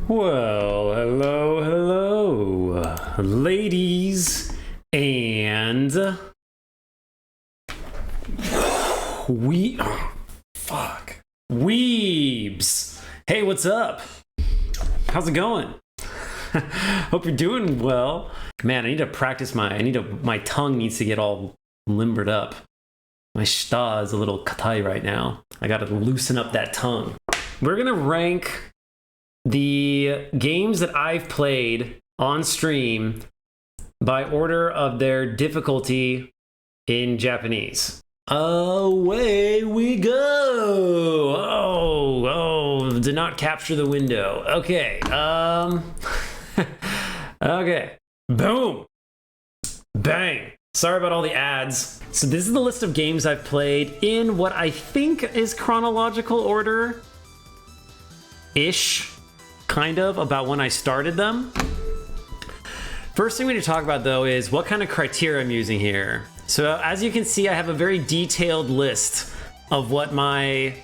Well, hello, ladies and weebs. Hey, what's up? How's it going? Hope you're doing well. Man, I need to practice my tongue needs to get all limbered up. My shta is a little katai right now. I gotta loosen up that tongue. We're gonna rank the games that I've played on stream by order of their difficulty in Japanese. Away we go. Oh, did not capture the window. Okay. Okay. Boom. Bang. Sorry about all the ads. So this is the list of games I've played in what I think is chronological order-ish. Kind of, about when I started them. First thing we need to talk about though is what kind of criteria I'm using here. So as you can see, I have a very detailed list of what my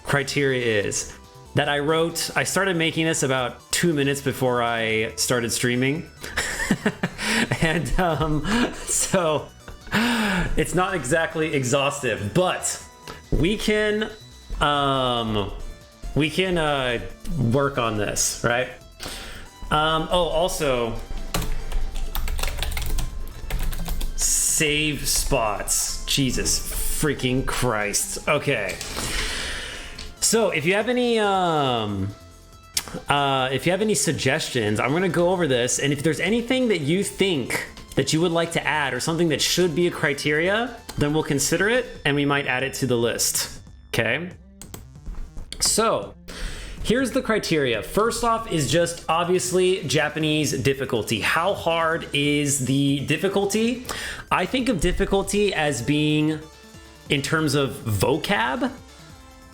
criteria is that I wrote. I started making this about 2 minutes before I started streaming. And so it's not exactly exhaustive, but we can work on this, right? Also, save spots. Jesus freaking Christ. Okay. So if you have any suggestions, I'm gonna go over this, and if there's anything that you think that you would like to add or something that should be a criteria, then we'll consider it and we might add it to the list. Okay. So here's the criteria. First off is just obviously Japanese difficulty. How hard is the difficulty? I think of difficulty as being in terms of vocab,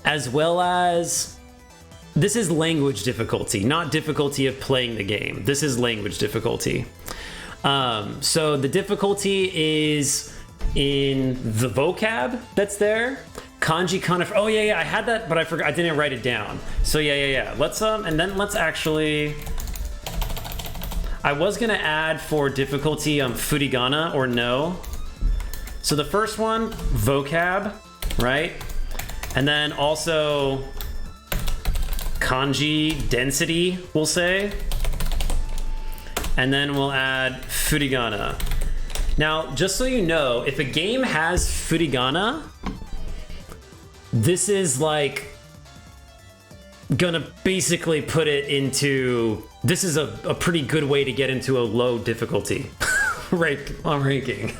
as well as this is language difficulty, not difficulty of playing the game. This is language difficulty. So the difficulty is in the vocab that's there. Kanji kind of, oh yeah, I had that, but I forgot, I didn't write it down. So yeah. Let's and then let's actually, I was gonna add for difficulty furigana or no. So the first one, vocab, right? And then also kanji density, we'll say. And then we'll add furigana. Now, just so you know, if a game has furigana, this is like gonna basically put it into, this is a pretty good way to get into a low difficulty ranking.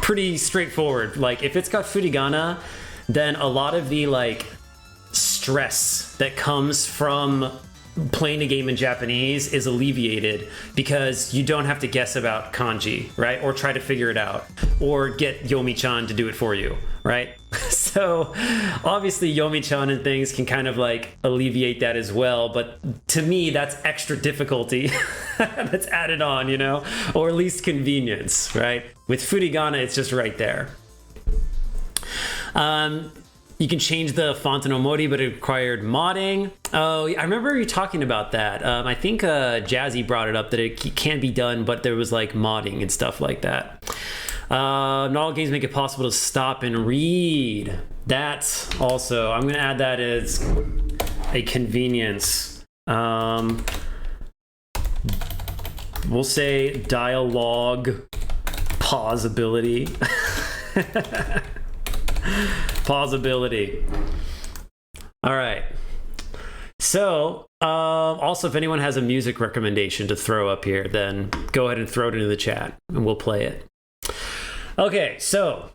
Pretty straightforward. Like if it's got furigana, then a lot of the like stress that comes from playing a game in Japanese is alleviated because you don't have to guess about kanji, right? Or try to figure it out, or get Yomi-chan to do it for you, right? So obviously Yomi-chan and things can kind of like alleviate that as well, but to me that's extra difficulty that's added on, you know, or at least convenience, right? With furigana, it's just right there. You can change the font in Omori, but it required modding. Oh, I remember you talking about that. I think Jazzy brought it up that it can be done, but there was like modding and stuff like that. Not all games make it possible to stop and read. That's also, I'm gonna add that as a convenience. We'll say dialogue pausability. Pausability. All right. So, also, if anyone has a music recommendation to throw up here, then go ahead and throw it into the chat and we'll play it. Okay, so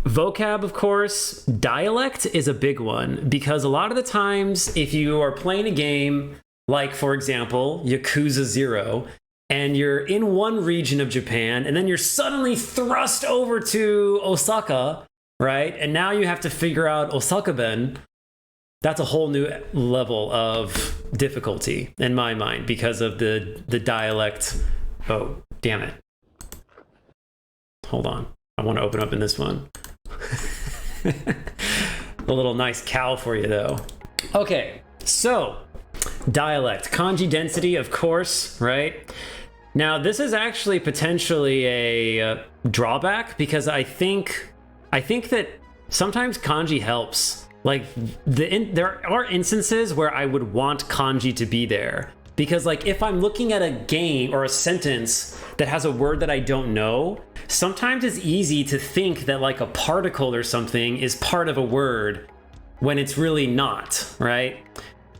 vocab, of course, dialect is a big one because a lot of the times if you are playing a game like, for example, Yakuza 0, and you're in one region of Japan and then you're suddenly thrust over to Osaka, right? And now you have to figure out Osaka-ben. That's a whole new level of difficulty in my mind because of the dialect. Oh, damn it. Hold on. I want to open up in this one. A little nice cow for you though. Okay, so Dialect. Kanji density, of course, right? Now, this is actually potentially a drawback because I think that sometimes kanji helps. Like, there are instances where I would want kanji to be there. Because, like, if I'm looking at a game or a sentence that has a word that I don't know, sometimes it's easy to think that, like, a particle or something is part of a word when it's really not, right?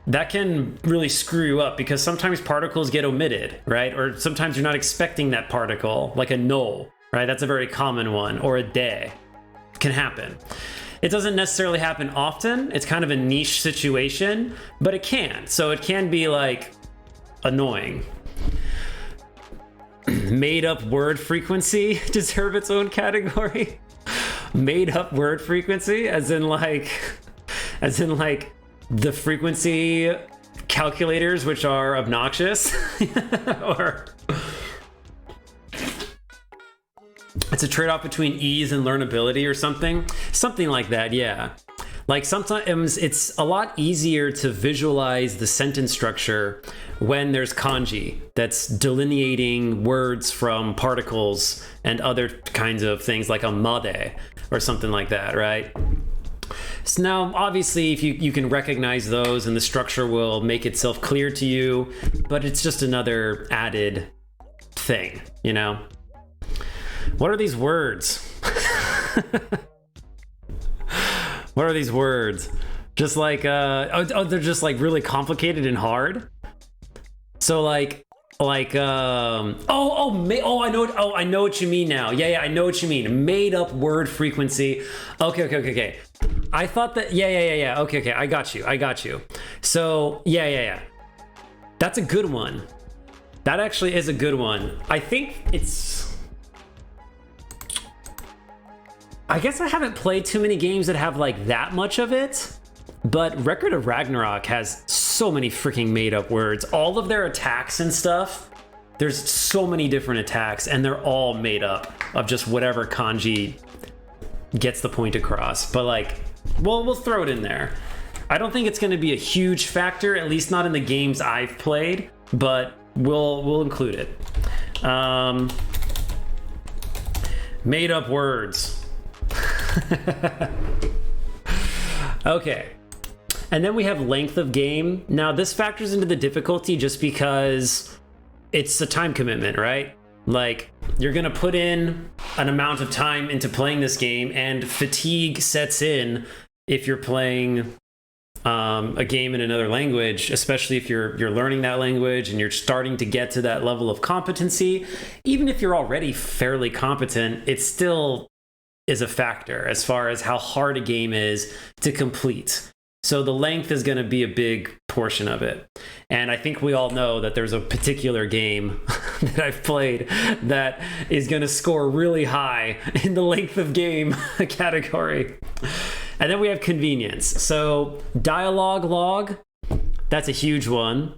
That can really screw you up because sometimes particles get omitted, right? Or sometimes you're not expecting that particle, like a no, right? That's a very common one, or a de. Can happen. It doesn't necessarily happen often. It's kind of a niche situation, but it can. So it can be like annoying. Made up word frequency deserve its own category. Made up word frequency, as in like the frequency calculators, which are obnoxious, or it's a trade-off between ease and learnability or something like that. Yeah, like sometimes it's a lot easier to visualize the sentence structure when there's kanji that's delineating words from particles and other kinds of things, like a made or something like that, right? So now, obviously, if you can recognize those and the structure will make itself clear to you, but it's just another added thing, you know? What are these words? What are these words? Just like, they're just like really complicated and hard. So I know what you mean now. Yeah, I know what you mean. Made up word frequency. Okay. I thought that, yeah. Okay, I got you. So, yeah. That's a good one. That actually is a good one. I guess I haven't played too many games that have like that much of it, but Record of Ragnarok has so many freaking made up words. All of their attacks and stuff, there's so many different attacks and they're all made up of just whatever kanji gets the point across. But like, we'll throw it in there. I don't think it's going to be a huge factor, at least not in the games I've played, but we'll include it. Made up words. Okay. And then we have length of game. Now this factors into the difficulty just because it's a time commitment, right? Like, you're gonna put in an amount of time into playing this game, and fatigue sets in if you're playing a game in another language, especially if you're learning that language and you're starting to get to that level of competency. Even if you're already fairly competent, it still is a factor as far as how hard a game is to complete. So the length is going to be a big portion of it. And I think we all know that there's a particular game that I've played that is going to score really high in the length of game category. And then we have convenience. So dialogue log, that's a huge one.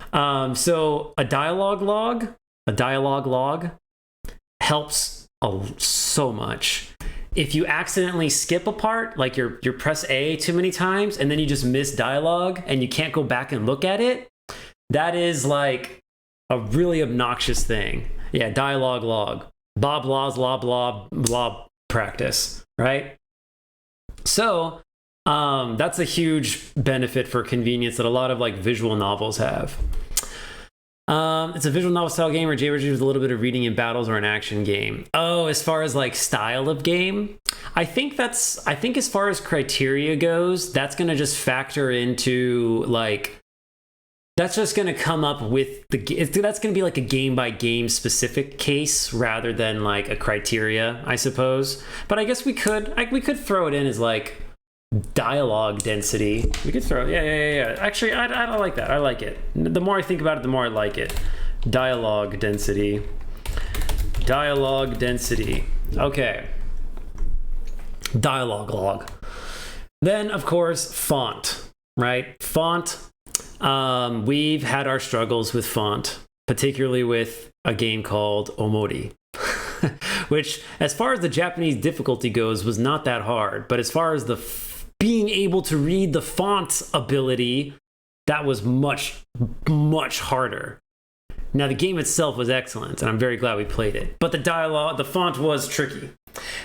So a dialogue log helps so much. If you accidentally skip a part, like you press A too many times and then you just miss dialogue and you can't go back and look at it, that is like a really obnoxious thing. Yeah, dialogue log. Bob laws, blah practice, right? So that's a huge benefit for convenience that a lot of like visual novels have. It's a visual novel style game or JRPG with a little bit of reading in battles or an action game. Oh, as far as like style of game, I think as far as criteria goes, that's going to just factor into like, that's just going to come up with that's going to be like a game by game specific case rather than like a criteria, I suppose. But I guess we could throw it in as like dialogue density. We could throw yeah. Actually, I like that. I like it. The more I think about it, the more I like it. Dialogue density. Okay. Dialogue log. Then of course font, right? Font. We've had our struggles with font, particularly with a game called Omori. Which, as far as the Japanese difficulty goes, was not that hard. But as far as the being able to read the font ability, that was much, much harder. Now, the game itself was excellent, and I'm very glad we played it. But the dialogue, the font was tricky.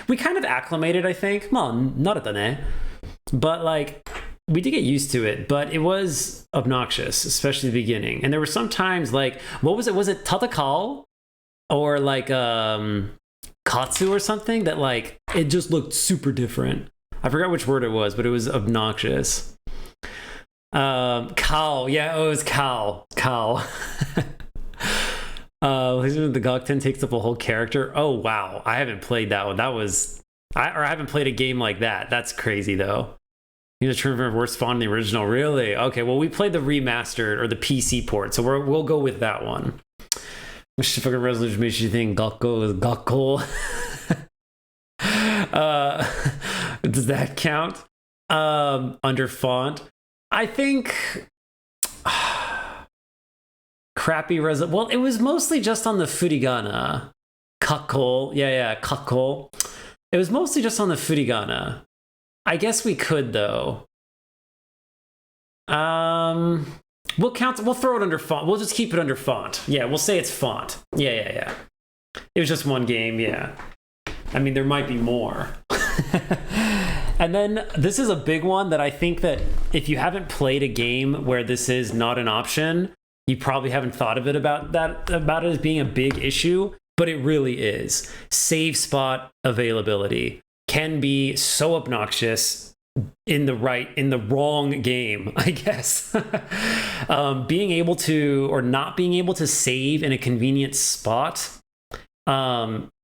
We kind of acclimated, I think. Well, not at the ne. But, like, we did get used to it, but it was obnoxious, especially the beginning. And there were some times, like, what was it? Was it Tatakal? Or, like, Katsu or something? That, like, it just looked super different. I forgot which word it was, but it was obnoxious. Kal. Yeah, it was Kal. Kal. The Gokten takes up a whole character. Oh, wow. I haven't played that one. That was... I haven't played a game like that. That's crazy, though. You know, the worst font in the original. Really? Okay, well, we played the remastered or the PC port, so we'll go with that one. Which fucking resolution makes you think Gakko is Gakko? Does that count? Under font? I think... crappy resolution. Well, it was mostly just on the furigana. Kakko. Yeah, kakko. It was mostly just on the furigana. I guess we could, though. We'll throw it under font. We'll just keep it under font. Yeah, we'll say it's font. Yeah. It was just one game, yeah. I mean, there might be more. And then this is a big one that I think that if you haven't played a game where this is not an option, you probably haven't thought of it about it as being a big issue, but it really is. Save spot availability can be so obnoxious in the wrong game, I guess. Being able to, or not being able to save in a convenient spot,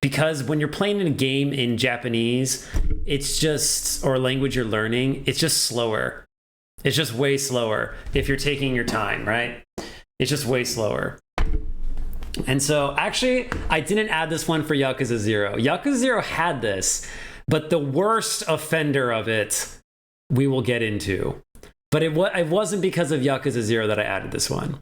because when you're playing in a game in Japanese, it's just, or language you're learning, it's just slower. It's just way slower if you're taking your time, right? It's just way slower. And so, actually, I didn't add this one for Yakuza 0. Yakuza 0 had this, but the worst offender of it, we will get into. But it wasn't because of Yakuza 0 that I added this one.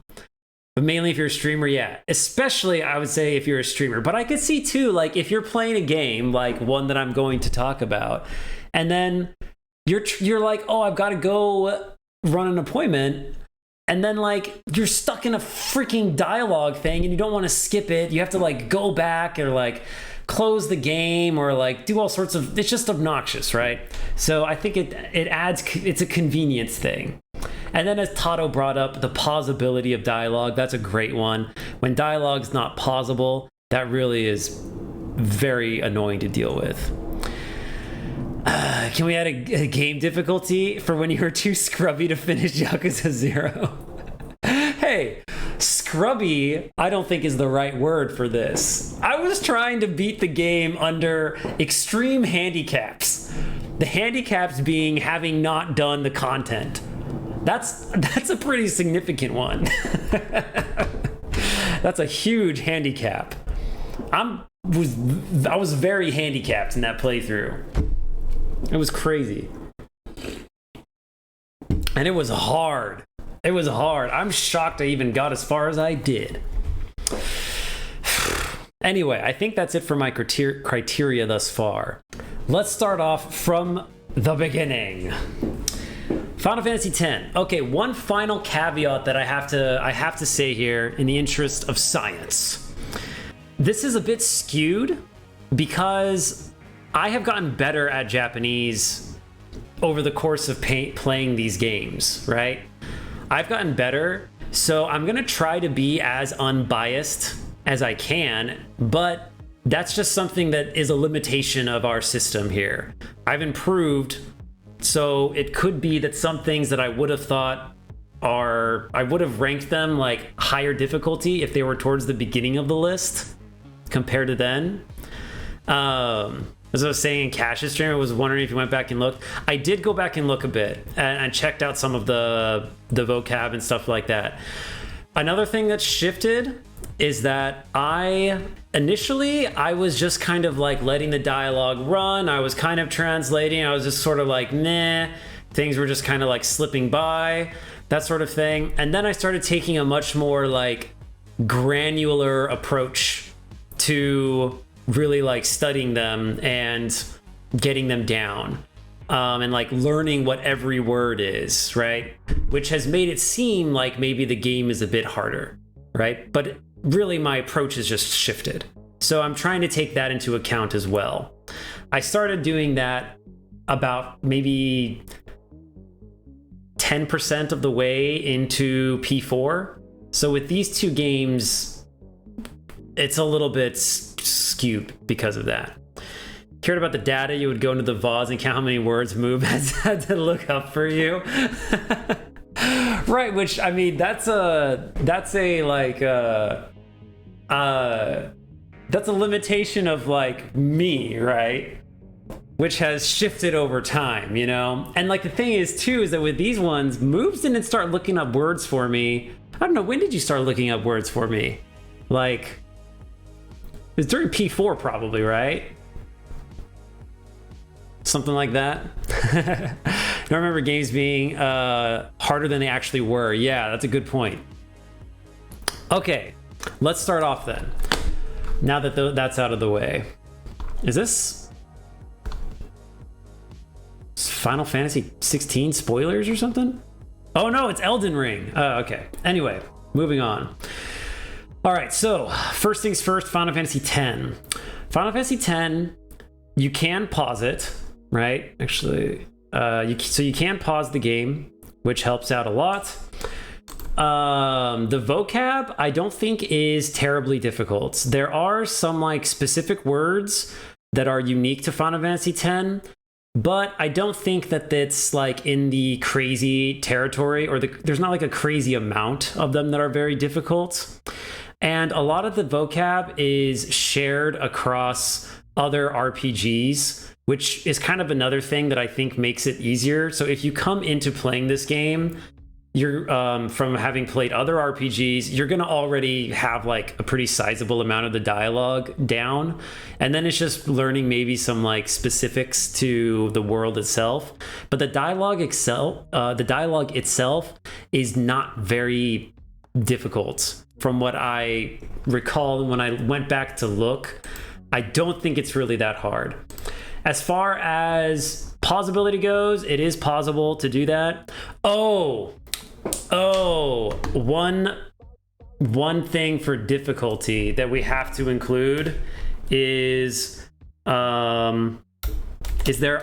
But mainly if you're a streamer, yeah. Especially, I would say, if you're a streamer. But I could see, too, like, if you're playing a game, like one that I'm going to talk about, and then you're like, oh, I've got to go run an appointment, and then, like, you're stuck in a freaking dialogue thing, and you don't want to skip it. You have to, like, go back or, like, close the game or, like, do all sorts of... It's just obnoxious, right? So I think it adds... It's a convenience thing. And then as Tato brought up, the pausability of dialogue, that's a great one. When dialogue's not pausable, that really is very annoying to deal with. Can we add a game difficulty for when you were too scrubby to finish Yakuza 0? Hey, scrubby, I don't think is the right word for this. I was trying to beat the game under extreme handicaps. The handicaps being having not done the content. That's a pretty significant one. That's a huge handicap. I was very handicapped in that playthrough. It was crazy. And it was hard. It was hard. I'm shocked I even got as far as I did. Anyway, I think that's it for my criteria thus far. Let's start off from the beginning. Final Fantasy X. Okay, one final caveat that I have to say here in the interest of science. This is a bit skewed because I have gotten better at Japanese over the course of playing these games, right? I've gotten better, so I'm going to try to be as unbiased as I can, but that's just something that is a limitation of our system here. I've improved, so it could be that some things that I would have thought I would have ranked them like higher difficulty if they were towards the beginning of the list compared to then. As I was saying in Cash's stream, I was wondering if you went back and looked. I did go back and look a bit and checked out some of the vocab and stuff like that. Another thing that's shifted is that initially I was just kind of like letting the dialogue run. I was kind of translating. I was just sort of like, nah. Things were just kind of like slipping by, that sort of thing. And then I started taking a much more like granular approach to really like studying them and getting them down. and like learning what every word is, right? Which has made it seem like maybe the game is a bit harder, right? But really my approach has just shifted. So I'm trying to take that into account as well. I started doing that about maybe 10% of the way into P4. So with these two games, it's a little bit skewed because of that. Cared about the data, you would go into the vase and count how many words Moob has had to look up for you. Right, which I mean that's a limitation of like me, right? Which has shifted over time, you know? And like the thing is too, is that with these ones, Moobs didn't start looking up words for me. I don't know, when did you start looking up words for me? Like, it was during P4 probably, right? Something like that. I remember games being harder than they actually were. Yeah, that's a good point. Okay, let's start off then. Now that that's out of the way. Is this Final Fantasy 16 spoilers or something? Oh no, it's Elden Ring. Okay, anyway, moving on. All right, so first things first, Final Fantasy X. Final Fantasy X, you can pause it, right? Actually, so you can pause the game, which helps out a lot. The vocab, I don't think is terribly difficult. There are some like specific words that are unique to Final Fantasy X, but I don't think that it's like in the crazy territory, or there's not like a crazy amount of them that are very difficult. And a lot of the vocab is shared across other RPGs, which is kind of another thing that I think makes it easier. So if you come into playing this game, you're from having played other RPGs, you're gonna already have like a pretty sizable amount of the dialogue down, and then it's just learning maybe some like specifics to the world itself. But the dialogue itself is not very difficult. From what I recall when I went back to look, I don't think it's really that hard. As far as pausability goes, it is possible to do that. One thing for difficulty that we have to include is their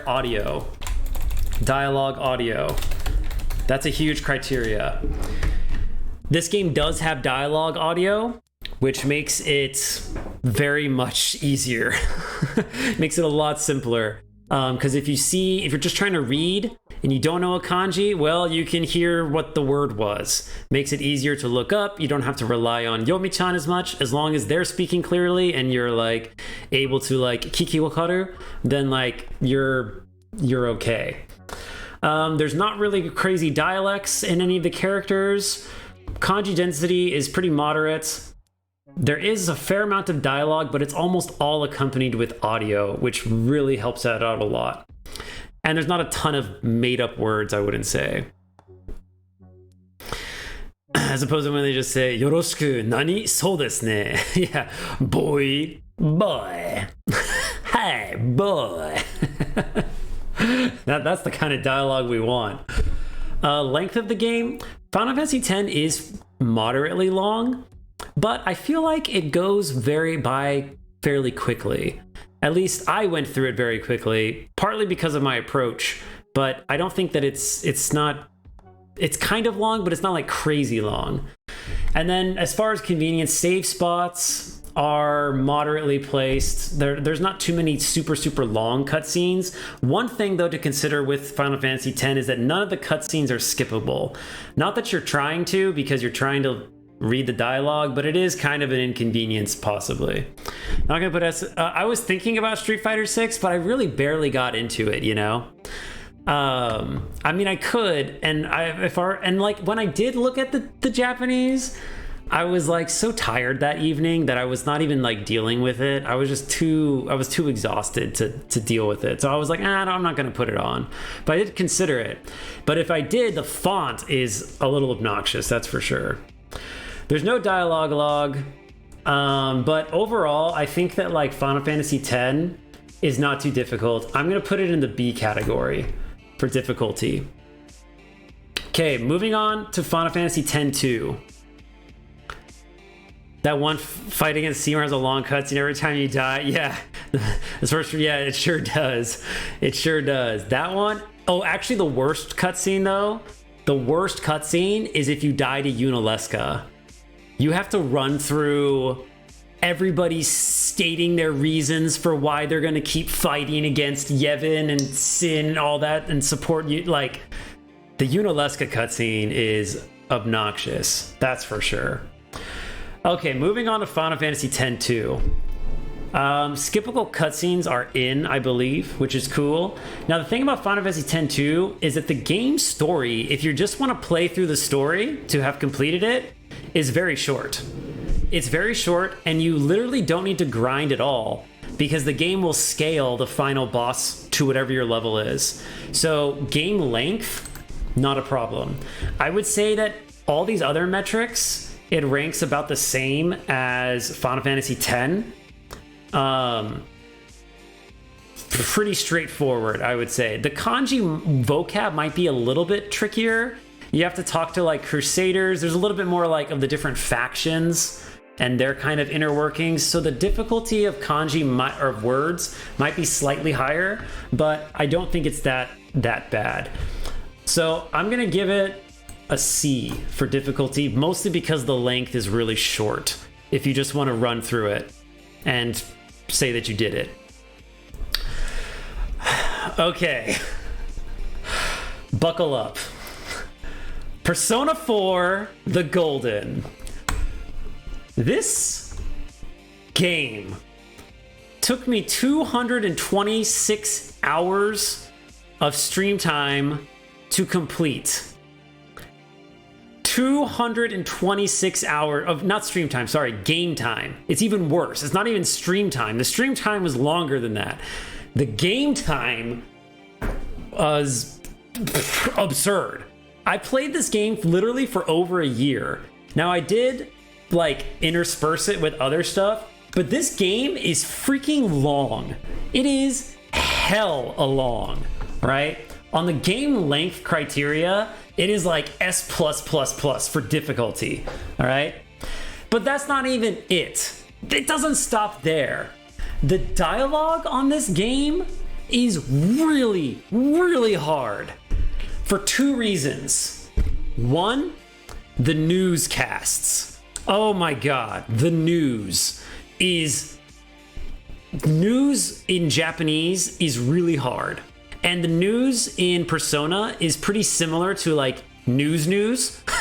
audio, dialogue audio. That's a huge criteria. This game does have dialogue audio, which makes it very much easier. Makes it a lot simpler. Because if you're just trying to read and you don't know a kanji, well, you can hear what the word was. Makes it easier to look up. You don't have to rely on Yomi-chan as much. As long as they're speaking clearly and you're like able to like kiki wakaru, then like you're okay. There's not really crazy dialects in any of the characters. Kanji density is pretty moderate. There is a fair amount of dialogue, but it's almost all accompanied with audio, which really helps that out a lot. And there's not a ton of made-up words, I wouldn't say. As opposed to when they just say, Yoroshiku, nani? So desu ne. Yeah, boy. Hey, boy. That's the kind of dialogue we want. Length of the game, Final Fantasy X is moderately long, but I feel like it goes by fairly quickly. At least I went through it very quickly, partly because of my approach, but I don't think that it's kind of long, but it's not like crazy long. And then as far as convenience, save spots are moderately placed. There's not too many super long cutscenes. One thing though to consider with Final Fantasy X is that none of the cutscenes are skippable. Not that you're trying to, because you're trying to read the dialogue, but it is kind of an inconvenience possibly. Not gonna put I was thinking about Street Fighter 6, but I really barely got into it, you know? I mean, I could, and like when I did look at the Japanese, I was like so tired that evening that I was not even like dealing with it. I was too exhausted to deal with it. So I was like, no, I'm not going to put it on. But I did consider it. But if I did, the font is a little obnoxious, that's for sure. There's no dialogue log. But overall, I think that like Final Fantasy X is not too difficult. I'm gonna put it in the B category for difficulty. Okay, moving on to Final Fantasy X-2. That one fight against Seymour has a long cutscene every time you die. Yeah, yeah, it sure does. It sure does. That one. Oh, actually, the worst cutscene though. The worst cutscene is if you die to Unalesca. You have to run through everybody stating their reasons for why they're going to keep fighting against Yevon and Sin and all that and support you. Like, the Unalesca cutscene is obnoxious. That's for sure. Okay, moving on to Final Fantasy X-2. Skippable cutscenes are in, I believe, which is cool. Now, the thing about Final Fantasy X-2 is that the game story, if you just want to play through the story to have completed it, is very short. It's very short, and you literally don't need to grind at all because the game will scale the final boss to whatever your level is. So game length, not a problem. I would say that all these other metrics, it ranks about the same as Final Fantasy X. Pretty straightforward, I would say. The kanji vocab might be a little bit trickier. You have to talk to like Crusaders. There's a little bit more like of the different factions and their kind of inner workings. So the difficulty of kanji or of words might be slightly higher, but I don't think it's that bad. So I'm gonna give it a C for difficulty, mostly because the length is really short. If you just want to run through it and say that you did it. Okay. Buckle up. Persona 4, The Golden. This game took me 226 hours of stream time to complete. 226 hours of, not stream time, sorry, game time. It's even worse. It's not even stream time. The stream time was longer than that. The game time was absurd. I played this game literally for over a year. Now I did like intersperse it with other stuff, but this game is freaking long. It is hell long, right? On the game length criteria, it is like S+++ for difficulty, all right? But that's not even it. It doesn't stop there. The dialogue on this game is really, really hard for two reasons. One, the newscasts. Oh my God, the news in Japanese is really hard. And the news in Persona is pretty similar to like news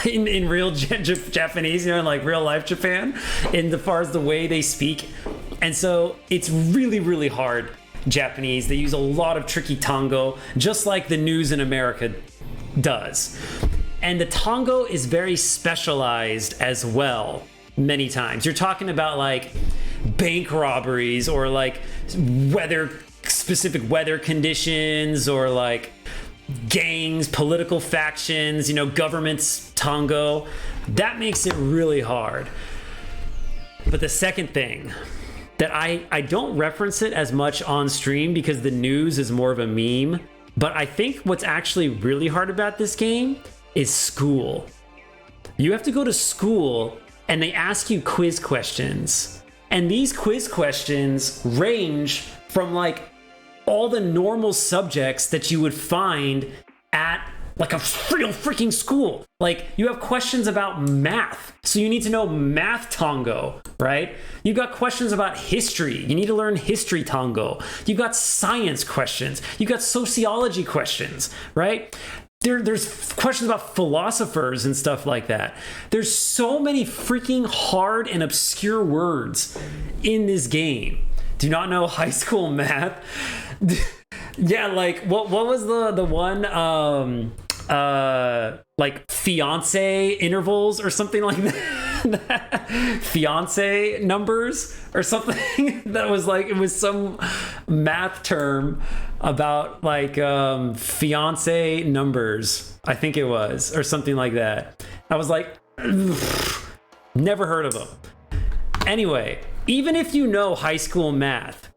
in real Japanese, you know, in like real life Japan, in as far as the way they speak. And so it's really, really hard Japanese. They use a lot of tricky tango, just like the news in America does. And the tango is very specialized as well, many times. You're talking about like bank robberies or like specific weather conditions or like gangs, political factions, you know, governments, tango. That makes it really hard. But the second thing that I don't reference it as much on stream because the news is more of a meme, but I think what's actually really hard about this game is school. You have to go to school and they ask you quiz questions. And these quiz questions range from like all the normal subjects that you would find at like a real freaking school. Like you have questions about math, so you need to know math tango, right? You've got questions about history. You need to learn history tango. You've got science questions. You've got sociology questions, right? There's questions about philosophers and stuff like that. There's so many freaking hard and obscure words in this game. Do you not know high school math? Yeah, like what was the one like fiance intervals or something like that? Fiance numbers or something that was like, it was some math term about like fiance numbers, I think it was, or something like that. I was like, never heard of them. Anyway, even if you know high school math,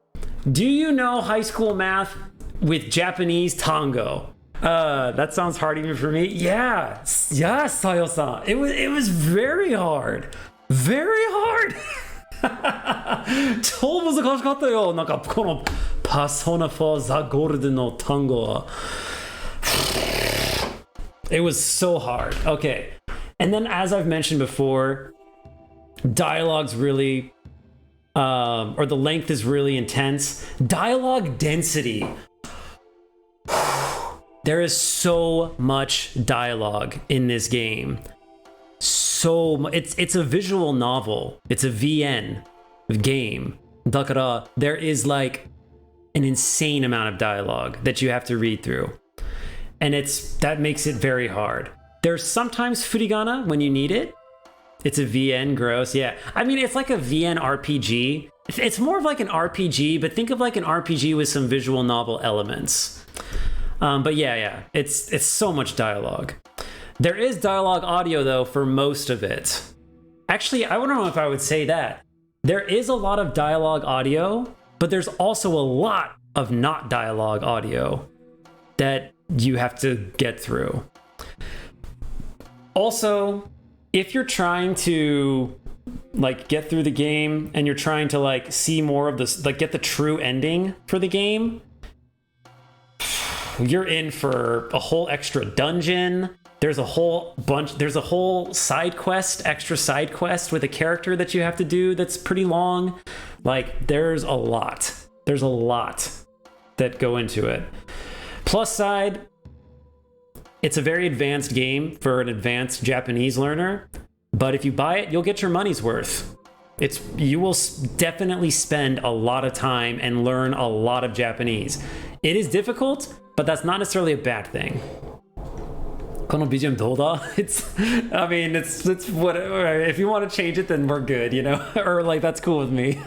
Do you know high school math with Japanese tango? That sounds hard even for me. Yeah, Sayo-san. It was very hard. Very hard. 超難しかったよ。なんかこの Persona 4 The Gold の単語は。It was so hard. Okay. And then, as I've mentioned before, dialogue's really, or the length is really intense. Dialogue density. There is so much dialogue in this game. It's a visual novel. It's a VN game. だから there is like an insane amount of dialogue that you have to read through. And that makes it very hard. There's sometimes furigana when you need it. It's a VN, gross. Yeah. I mean, it's like a VN RPG. It's more of like an RPG, but think of like an RPG with some visual novel elements. But yeah, it's so much dialogue. There is dialogue audio though for most of it. Actually, I don't know if I would say that. There is a lot of dialogue audio, but there's also a lot of not dialogue audio that you have to get through. Also, if you're trying to like get through the game and you're trying to like see more of this, like get the true ending for the game, you're in for a whole extra dungeon. There's a whole side quest, extra side quest with a character that you have to do that's pretty long. Like there's a lot that go into it. Plus side, it's a very advanced game for an advanced Japanese learner, but if you buy it, you'll get your money's worth. You will definitely spend a lot of time and learn a lot of Japanese. It is difficult, but that's not necessarily a bad thing. この BGM どうだ? It's whatever. If you want to change it, then we're good, you know? Or like, that's cool with me.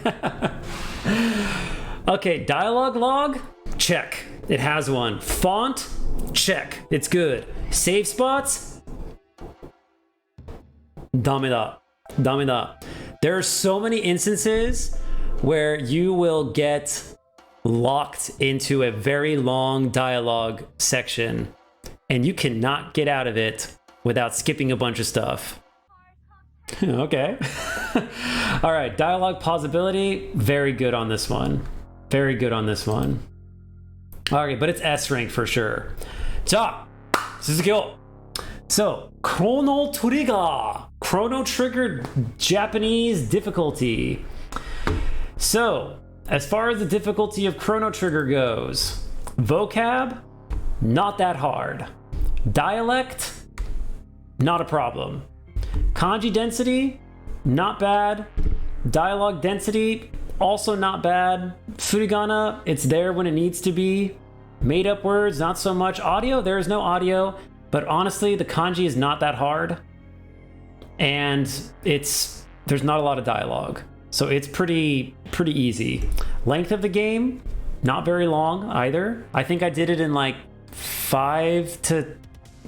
Okay, dialogue log? Check. It has one. Font? Check. It's good. Save spots? ダメだ. There are so many instances where you will get locked into a very long dialogue section and you cannot get out of it without skipping a bunch of stuff. Okay. All right, dialogue pausability, very good on this one. Very good on this one. Okay, but it's S rank for sure. じゃあ、続けよう. So, Chrono Trigger Japanese difficulty. So, as far as the difficulty of Chrono Trigger goes, vocab, not that hard. Dialect, not a problem. Kanji density, not bad. Dialogue density, also not bad. Furigana, it's there when it needs to be. Made up words, not so much. Audio, there is no audio. But honestly, the kanji is not that hard. And there's not a lot of dialogue. So it's pretty easy. Length of the game, not very long either. I think I did it in like 5 to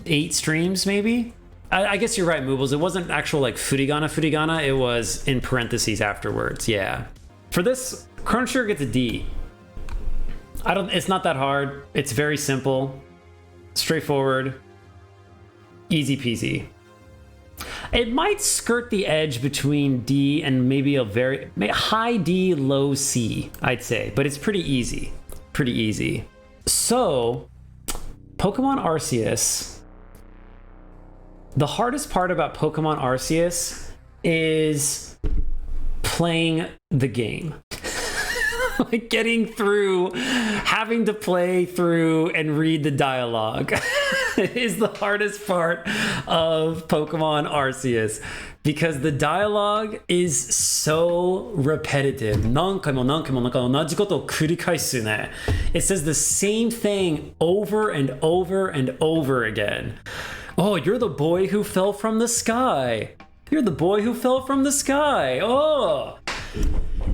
8 streams maybe. I guess you're right, Moobles. It wasn't actual like furigana. It was in parentheses afterwards. Yeah. For this, Chrono Trigger gets a D. It's not that hard. It's very simple, straightforward, easy peasy. It might skirt the edge between D and maybe a very high D, low C, I'd say, but it's pretty easy. Pretty easy. So, Pokemon Arceus. The hardest part about Pokemon Arceus is playing the game. Like getting through, having to play through and read the dialogue is the hardest part of Pokemon Arceus because the dialogue is so repetitive. 何回も同じことを繰り返すね. It says the same thing over and over and over again. Oh, you're the boy who fell from the sky. You're the boy who fell from the sky. Oh.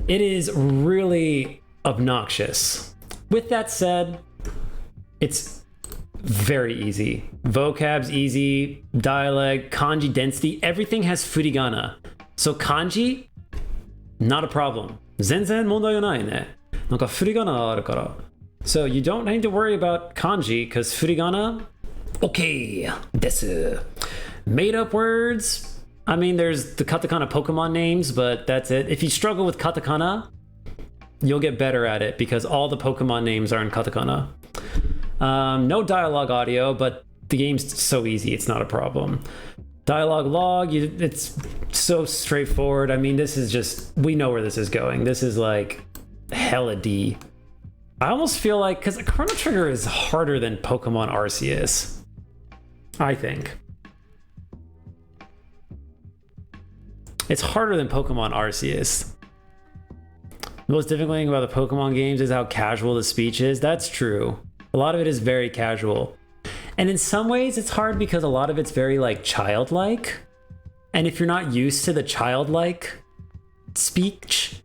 It is really obnoxious. With that said, it's very easy. Vocab's easy, dialect, kanji density, everything has furigana. So kanji, not a problem. 全然問題がないね.なんか振り仮名あるから。So you don't need to worry about kanji because 振り仮名 okay です。Made up words. I mean, there's the katakana Pokemon names, but that's it. If you struggle with katakana, you'll get better at it because all the Pokemon names are in katakana. No dialogue audio, but the game's so easy, it's not a problem. Dialogue log, it's so straightforward. I mean, this is just, we know where this is going. This is like hella D. I almost feel like, because Chrono Trigger is harder than Pokemon Arceus, I think. It's harder than Pokemon Arceus. The most difficult thing about the Pokemon games is how casual the speech is. That's true. A lot of it is very casual. And in some ways it's hard because a lot of it's very like childlike. And if you're not used to the childlike speech,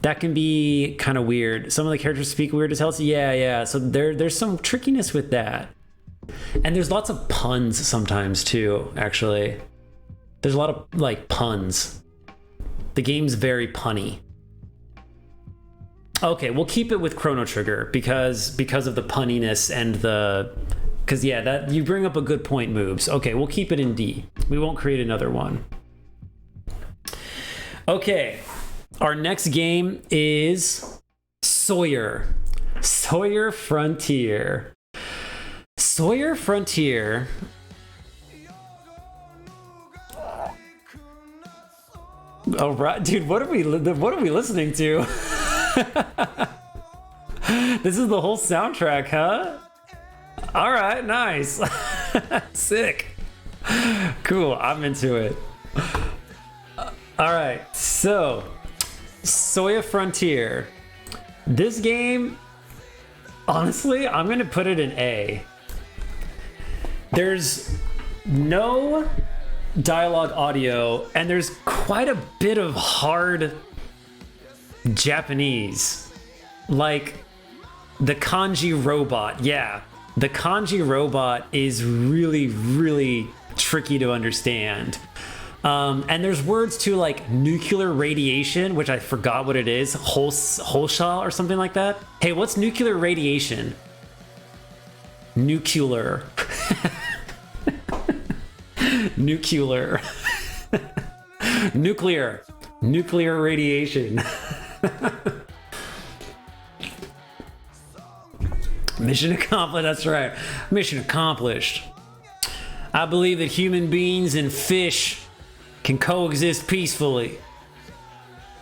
that can be kind of weird. Some of the characters speak weird as hell. So yeah. So there's some trickiness with that. And there's lots of puns sometimes too, actually. There's a lot of like puns. The game's very punny. Okay, we'll keep it with Chrono Trigger because of the punniness and the... Because yeah, that you bring up a good point, Moobs. Okay, we'll keep it in D. We won't create another one. Okay, our next game is Sawyer. Sawyer Frontier. Sawyer Frontier... Oh, right, dude, what are we listening to? This is the whole soundtrack, huh? All right, nice. Sick. Cool, I'm into it. All right, so Sawyer Frontier. This game, honestly, I'm gonna put it in A. There's no dialogue audio, and there's quite a bit of hard Japanese, like the kanji robot. Yeah, the kanji robot is really tricky to understand. And there's words too like nuclear radiation, which I forgot what it is, Holsha or something like that. Hey, what's nuclear radiation? Nuclear. Nuclear. Nuclear radiation. Mission accomplished, that's right. Mission accomplished. I believe that human beings and fish can coexist peacefully.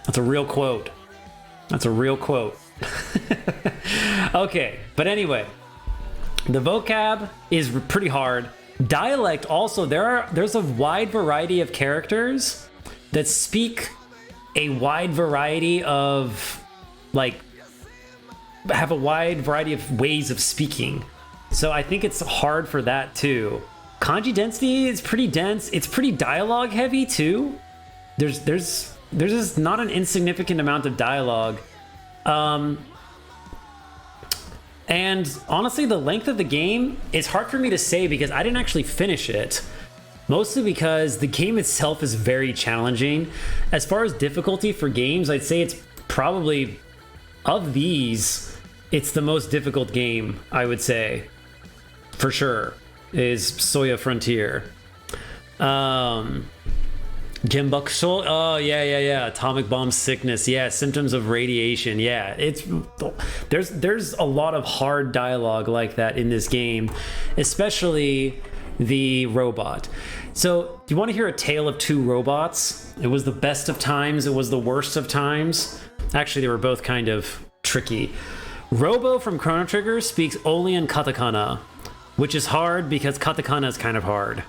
That's a real quote. That's a real quote. Okay, but anyway, the vocab is pretty hard. Dialect also, there's a wide variety of characters that speak a wide variety of, like, have a wide variety of ways of speaking. So I think it's hard for that too. Kanji density is pretty dense. It's pretty dialogue heavy too. There's just not an insignificant amount of dialogue. And honestly, the length of the game is hard for me to say because I didn't actually finish it. Mostly because the game itself is very challenging. As far as difficulty for games, I'd say it's probably, of these, it's the most difficult game, I would say. For sure, is Sawyer Frontier. Genbakusho, oh yeah, atomic bomb sickness, yeah, symptoms of radiation, yeah, there's a lot of hard dialogue like that in this game, especially the robot. So, do you want to hear a tale of two robots? It was the best of times, it was the worst of times. Actually, they were both kind of tricky. Robo from Chrono Trigger speaks only in katakana, which is hard because katakana is kind of hard.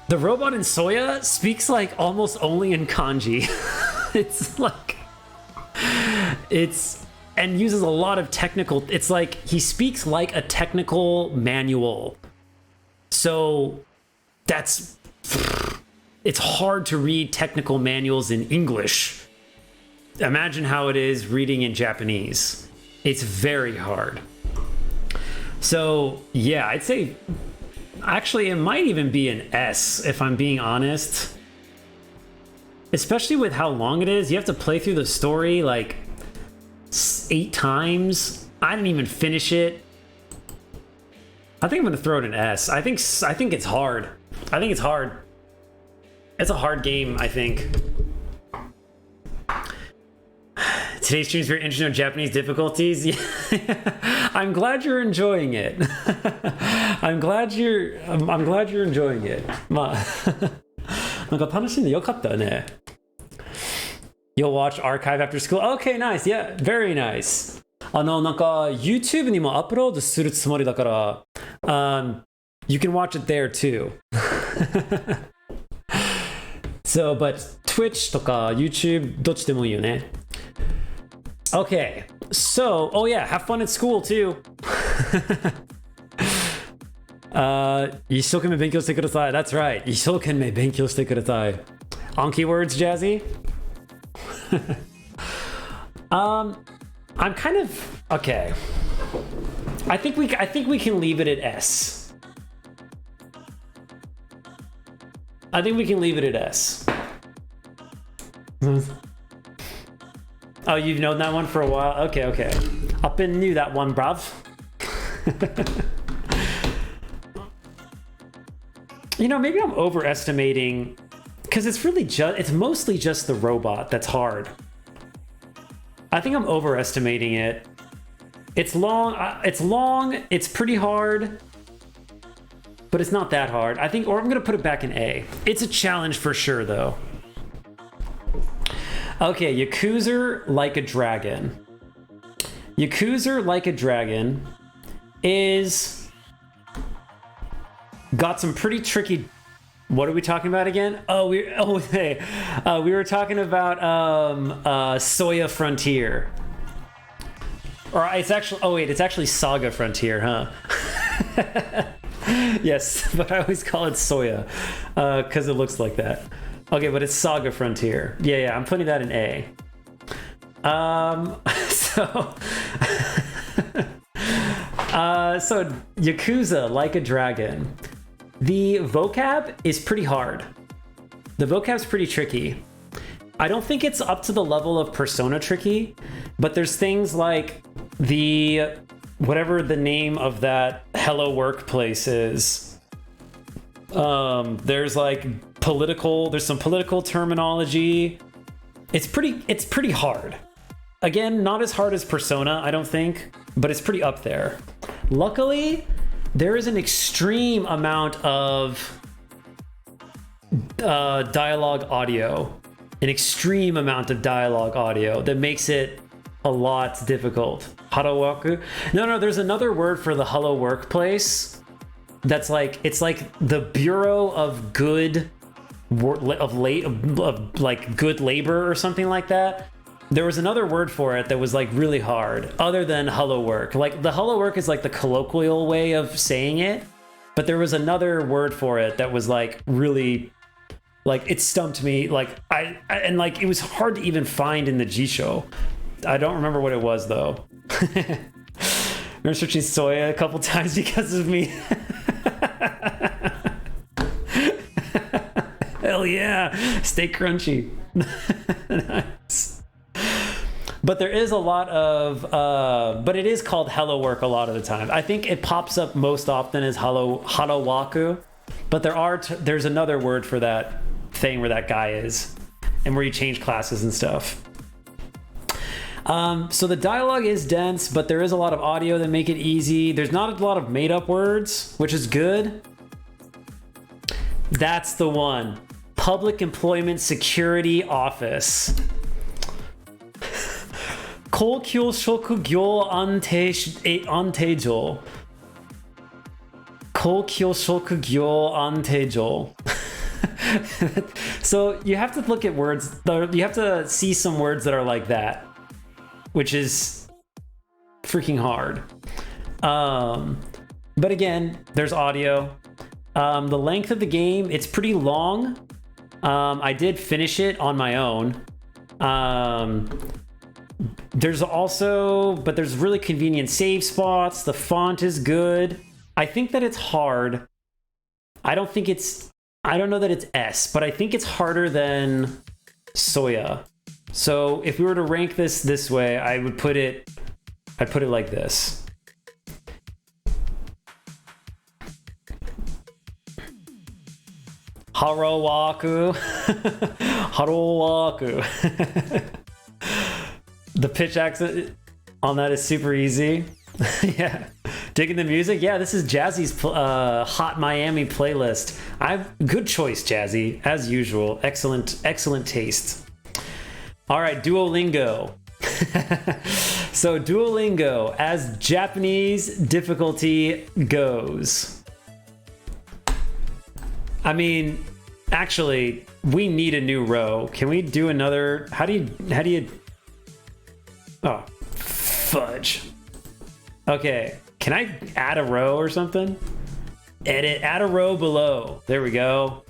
The robot in Sawyer speaks like almost only in kanji. And uses a lot of technical, it's like he speaks like a technical manual. So it's hard to read technical manuals in English. Imagine how it is reading in Japanese. It's very hard. So yeah, I'd say, actually, it might even be an S, if I'm being honest. Especially with how long it is. You have to play through the story, like, 8 times. I didn't even finish it. I think I'm gonna throw it an S. I think it's hard. I think it's hard. It's a hard game, I think. Today's stream is very interesting on Japanese difficulties. Yeah. I'm glad you're enjoying it. I'm glad you're enjoying it. まあなんか楽しんでよかったね. You'll watch archive after school. Okay, nice. Yeah, very nice. なんか YouTube にもアップロードするつもりだから、you can watch it there too. So, but Twitch とか YouTube どっちでもいいよね. Okay, so, oh yeah, have fun at school too. 一生懸命勉強してください. That's right. 一生懸命勉強してください. Anki words, Jazzy? I'm kind of okay. I think we can leave it at S. I think we can leave it at S. Oh, you've known that one for a while? Okay, okay. Up and knew that one, bruv. You know, maybe I'm overestimating, because it's mostly just the robot that's hard. I think I'm overestimating it. It's long, it's pretty hard, but it's not that hard. I think, or I'm gonna put it back in A. It's a challenge for sure, though. Okay, Yakuza Like a Dragon. Yakuza Like a Dragon is got some pretty tricky. What are we talking about again? We were talking about Soya Frontier. Or it's actually Saga Frontier, huh? Yes, but I always call it Soya because it looks like that. Okay, but it's Saga Frontier. Yeah, I'm putting that in A. So Yakuza Like a Dragon. The vocab is pretty hard. The vocab's pretty tricky. I don't think it's up to the level of Persona tricky, but there's things like whatever the name of that Hello Workplace is. There's like there's some political terminology. It's pretty hard. Again, not as hard as Persona, I don't think, but it's pretty up there. Luckily, there is an extreme amount of dialogue audio. An extreme amount of dialogue audio that makes it a lot difficult. Harawaku? No, there's another word for the Hello Workplace. That's like, it's like the Bureau of Good good labor or something like that. There was another word for it that was like really hard other than hello work. Like the hello work is like the colloquial way of saying it, but there was another word for it that was like really, like it stumped me. Like and like it was hard to even find in the G-Show. I don't remember what it was though. I'm searching Soya a couple times because of me. Hell yeah, stay crunchy. Nice. But there is a lot of, but it is called Hello Work a lot of the time. I think it pops up most often as Harawaku, but there's another word for that thing where that guy is, and where you change classes and stuff. So the dialogue is dense, but there is a lot of audio that make it easy. There's not a lot of made-up words, which is good. That's the one. Public Employment Security Office. 公共職業安定所。公共職業安定所。So you have to look at words, you have to see some words that are like that, which is freaking hard. But again, there's audio. The length of the game, it's pretty long. I did finish it on my own. There's really convenient save spots. The font is good. I think that it's hard. I don't know that it's S, but I think it's harder than Soya. So if we were to rank this way, I would put it I put it like this. Harowaku. Harowaku. The pitch accent on that is super easy. Yeah. Digging the music? Yeah, this is Jazzy's Hot Miami playlist. Good choice, Jazzy, as usual. Excellent taste. All right, Duolingo. So Duolingo, as Japanese difficulty goes. I mean, actually, we need a new row. Can we do another? How do you? Oh, fudge. Okay, can I add a row or something? Edit, add a row below. There we go.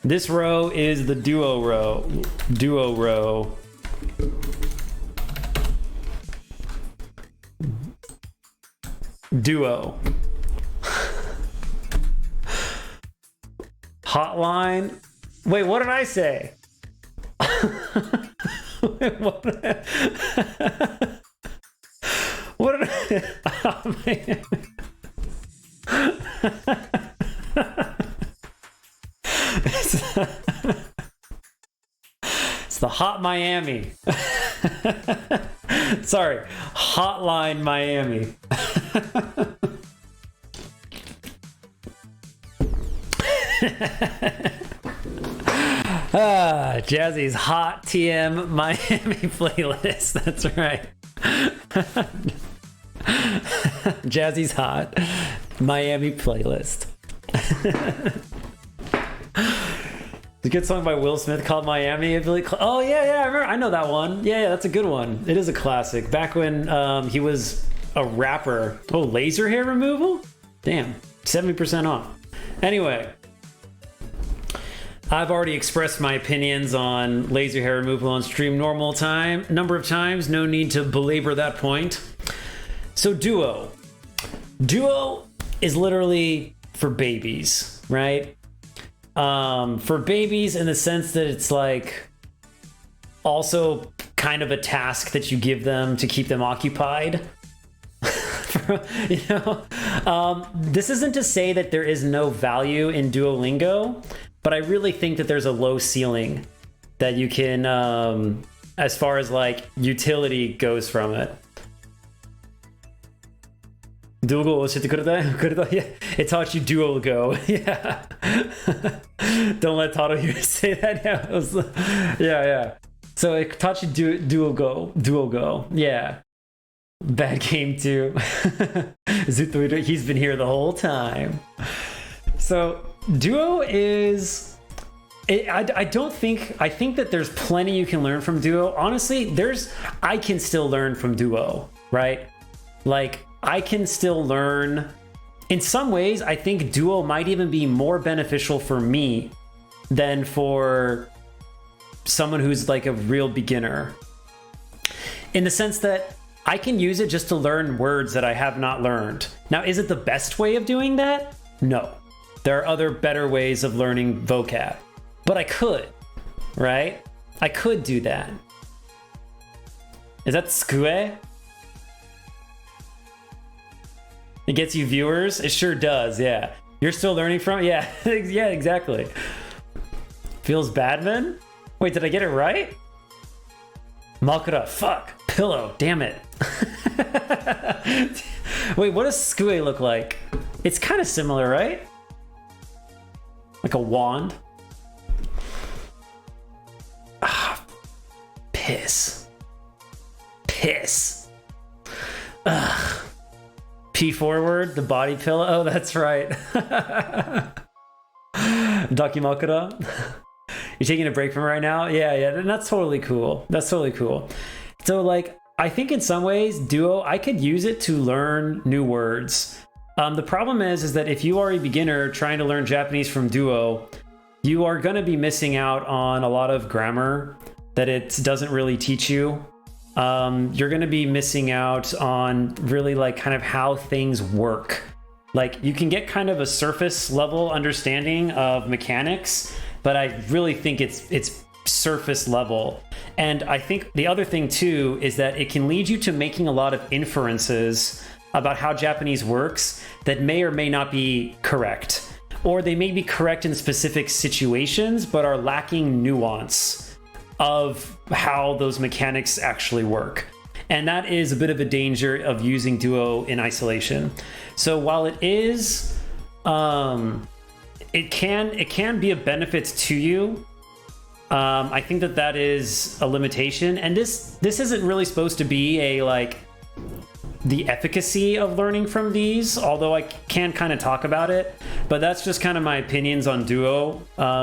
This row is the duo row. Duo row. Duo. Hotline. Wait, what did I say? Wait, what did I... What did I... Oh, man. It's the Hot Miami. Sorry, Hotline Miami. Jazzy's Hot TM Miami playlist. That's right. Jazzy's Hot Miami playlist. The good song by Will Smith called Miami. Oh yeah, I remember. I know that one. Yeah, that's a good one. It is a classic. Back when he was a rapper. Oh, laser hair removal? Damn, 70% off. Anyway, I've already expressed my opinions on laser hair removal on stream number of times. No need to belabor that point. So Duo. Duo is literally for babies, right? For babies in the sense that it's like also kind of a task that you give them to keep them occupied. You know, this isn't to say that there is no value in Duolingo, but I really think that there's a low ceiling that you can, as far as like utility goes from it. Duolingo 教えてくれた? Yeah, it taught you Duolingo. Yeah. Don't let Taro say that. Yeah. So it taught you Duolingo. Yeah. Bad game too. He's been here the whole time. So Duo is... I think that there's plenty you can learn from Duo. Honestly, I can still learn from Duo, right? Like, I can still learn. In some ways, I think Duo might even be more beneficial for me than for someone who's like a real beginner. In the sense that I can use it just to learn words that I have not learned. Now, is it the best way of doing that? No. There are other better ways of learning vocab. But I could, right? I could do that. Is that Skue? It gets you viewers? It sure does, yeah. You're still learning from it? Yeah, yeah, exactly. Feels bad, man? Wait, did I get it right? Makura, fuck. Pillow, damn it. Wait, what does Skue look like? It's kind of similar, right? Like a wand? Ah, piss. Ugh. P forward, the body pillow. Oh, that's right. Dakimakura. You're taking a break from it right now? Yeah, and that's totally cool. So, like, I think in some ways, Duo, I could use it to learn new words. The problem is that if you are a beginner trying to learn Japanese from Duo, you are going to be missing out on a lot of grammar that it doesn't really teach you. You're going to be missing out on really like kind of how things work. Like, you can get kind of a surface level understanding of mechanics, but I really think it's surface level. And I think the other thing too is that it can lead you to making a lot of inferences about how Japanese works that may or may not be correct. Or they may be correct in specific situations, but are lacking nuance of how those mechanics actually work. And that is a bit of a danger of using Duo in isolation. So while it is, it can be a benefit to you. I think that is a limitation. And this isn't really supposed to be a like the efficacy of learning from these, although I can kind of talk about it. But that's just kind of my opinions on Duo,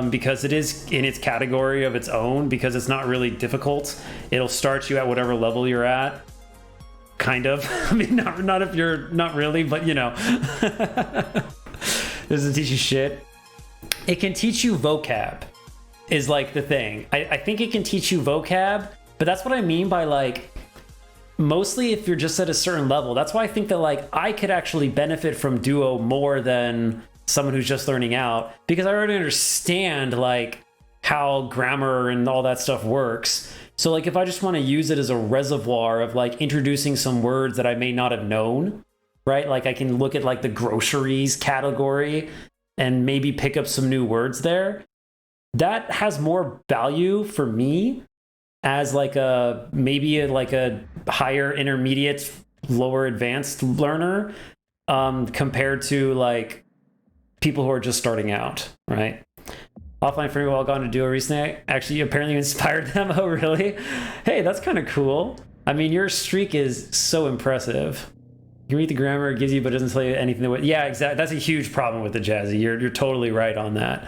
because it is in its category of its own, because it's not really difficult. It'll start you at whatever level you're at. Kind of. I mean, not if you're not really, but you know. It doesn't teach you shit. It can teach you vocab, is like the thing. I think it can teach you vocab, but that's what I mean by like, mostly if you're just at a certain level. That's why I think that like I could actually benefit from Duo more than someone who's just learning out, because I already understand like how grammar and all that stuff works. So like if I just want to use it as a reservoir of like introducing some words that I may not have known, right? Like I can look at like the groceries category and maybe pick up some new words there. That has more value for me as like maybe a higher intermediate, lower advanced learner, compared to like people who are just starting out, right? Offline free while gone to Duo recently actually apparently inspired them. Oh, really? Hey, that's kind of cool. I mean, your streak is so impressive. You can read the grammar, it gives you, but it doesn't tell you anything. Yeah, exactly. That's a huge problem with the Jazzy. You're totally right on that.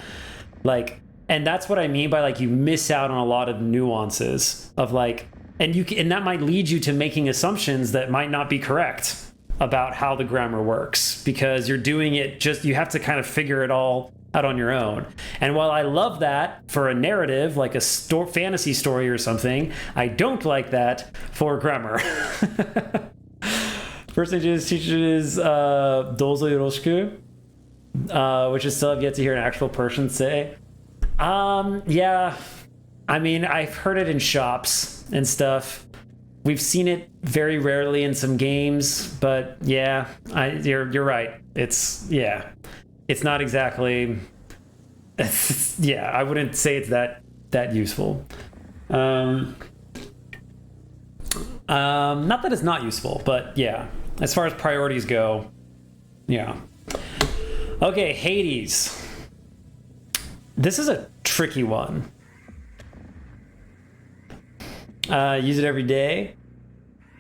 Like, and that's what I mean by like you miss out on a lot of nuances of like, and that might lead you to making assumptions that might not be correct about how the grammar works, because you're doing it you have to kind of figure it all out on your own. And while I love that for a narrative, like a fantasy story or something, I don't like that for grammar. First thing teaches Dozo Yoroshiku, which I still have yet to hear an actual person say. Yeah, I mean, I've heard it in shops and stuff. We've seen it very rarely in some games, but yeah, you're right. It's not exactly. Yeah, I wouldn't say it's that useful. Not that it's not useful, but yeah, as far as priorities go, yeah. Okay, Hades. This is a tricky one. Use it every day.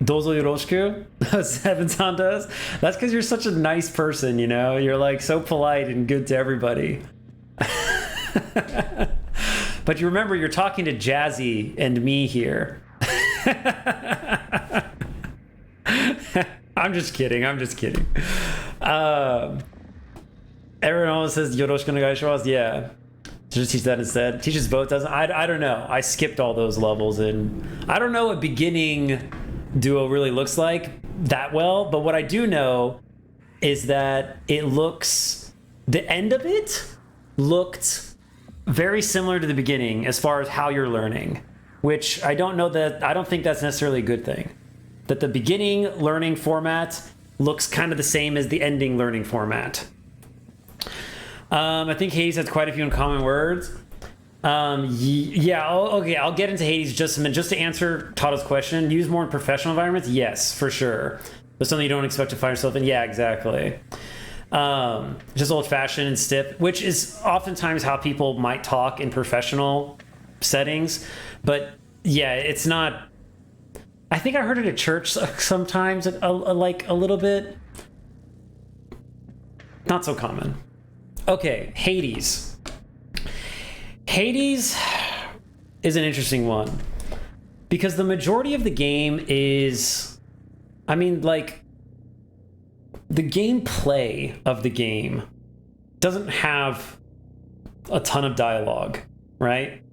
Dozo yoroshiku. Seven-san does. That's because you're such a nice person, you know? You're like so polite and good to everybody. But you remember, you're talking to Jazzy and me here. I'm just kidding. Everyone always says yoroshiku onegaishimasu. Yeah. Just teach that instead. Teaches both doesn't. I don't know. I skipped all those levels, and I don't know what beginning Duo really looks like that well. But what I do know is that the end of it looked very similar to the beginning as far as how you're learning, which I don't think that's necessarily a good thing. That the beginning learning format looks kind of the same as the ending learning format. I think Hades has quite a few uncommon words. Okay, I'll get into Hades just a minute. Just to answer Tato's question, use more in professional environments? Yes, for sure. But something you don't expect to find yourself in? Yeah, exactly. Just old-fashioned and stiff, which is oftentimes how people might talk in professional settings. But yeah, it's not... I think I heard it at church sometimes, like a little bit. Not so common. Okay, Hades. Hades is an interesting one because the majority of the game is, I mean, like, the gameplay of the game doesn't have a ton of dialogue, right?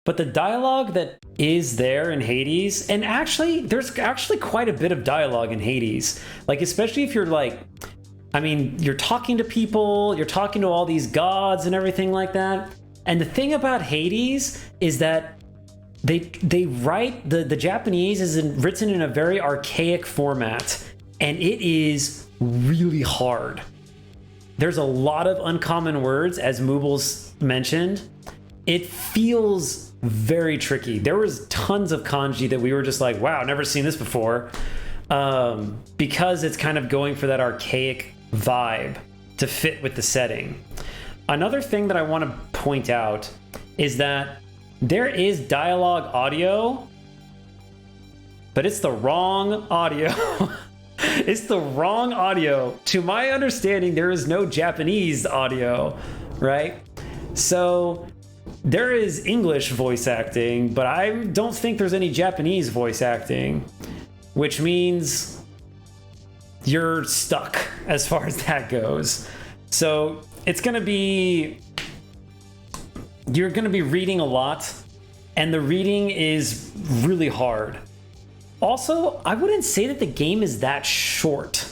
But the dialogue that is there in Hades, and actually, there's actually quite a bit of dialogue in Hades, like, especially if you're like, I mean, you're talking to people, you're talking to all these gods and everything like that. And the thing about Hades is that they write the Japanese is written in a very archaic format, and it is really hard. There's a lot of uncommon words, as Moobles mentioned. It feels very tricky. There was tons of kanji that we were just like, wow, never seen this before, because it's kind of going for that archaic vibe to fit with the setting. Another thing that I want to point out is that there is dialogue audio, but it's the wrong audio. It's the wrong audio. To my understanding, there is no Japanese audio, right? So there is English voice acting, but I don't think there's any Japanese voice acting, which means you're stuck as far as that goes. So it's going to be, you're going to be reading a lot, and the reading is really hard. Also, I wouldn't say that the game is that short.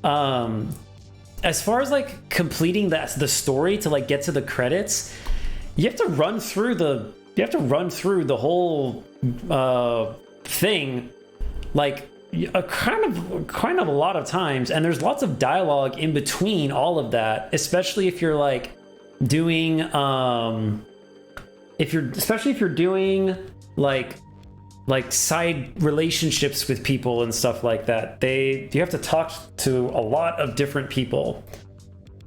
As far as like completing the story to like get to the credits, you have to run through the whole thing like kind of a lot of times, and there's lots of dialogue in between all of that, especially if you're like doing if you're doing like side relationships with people and stuff like that. You have to talk to a lot of different people.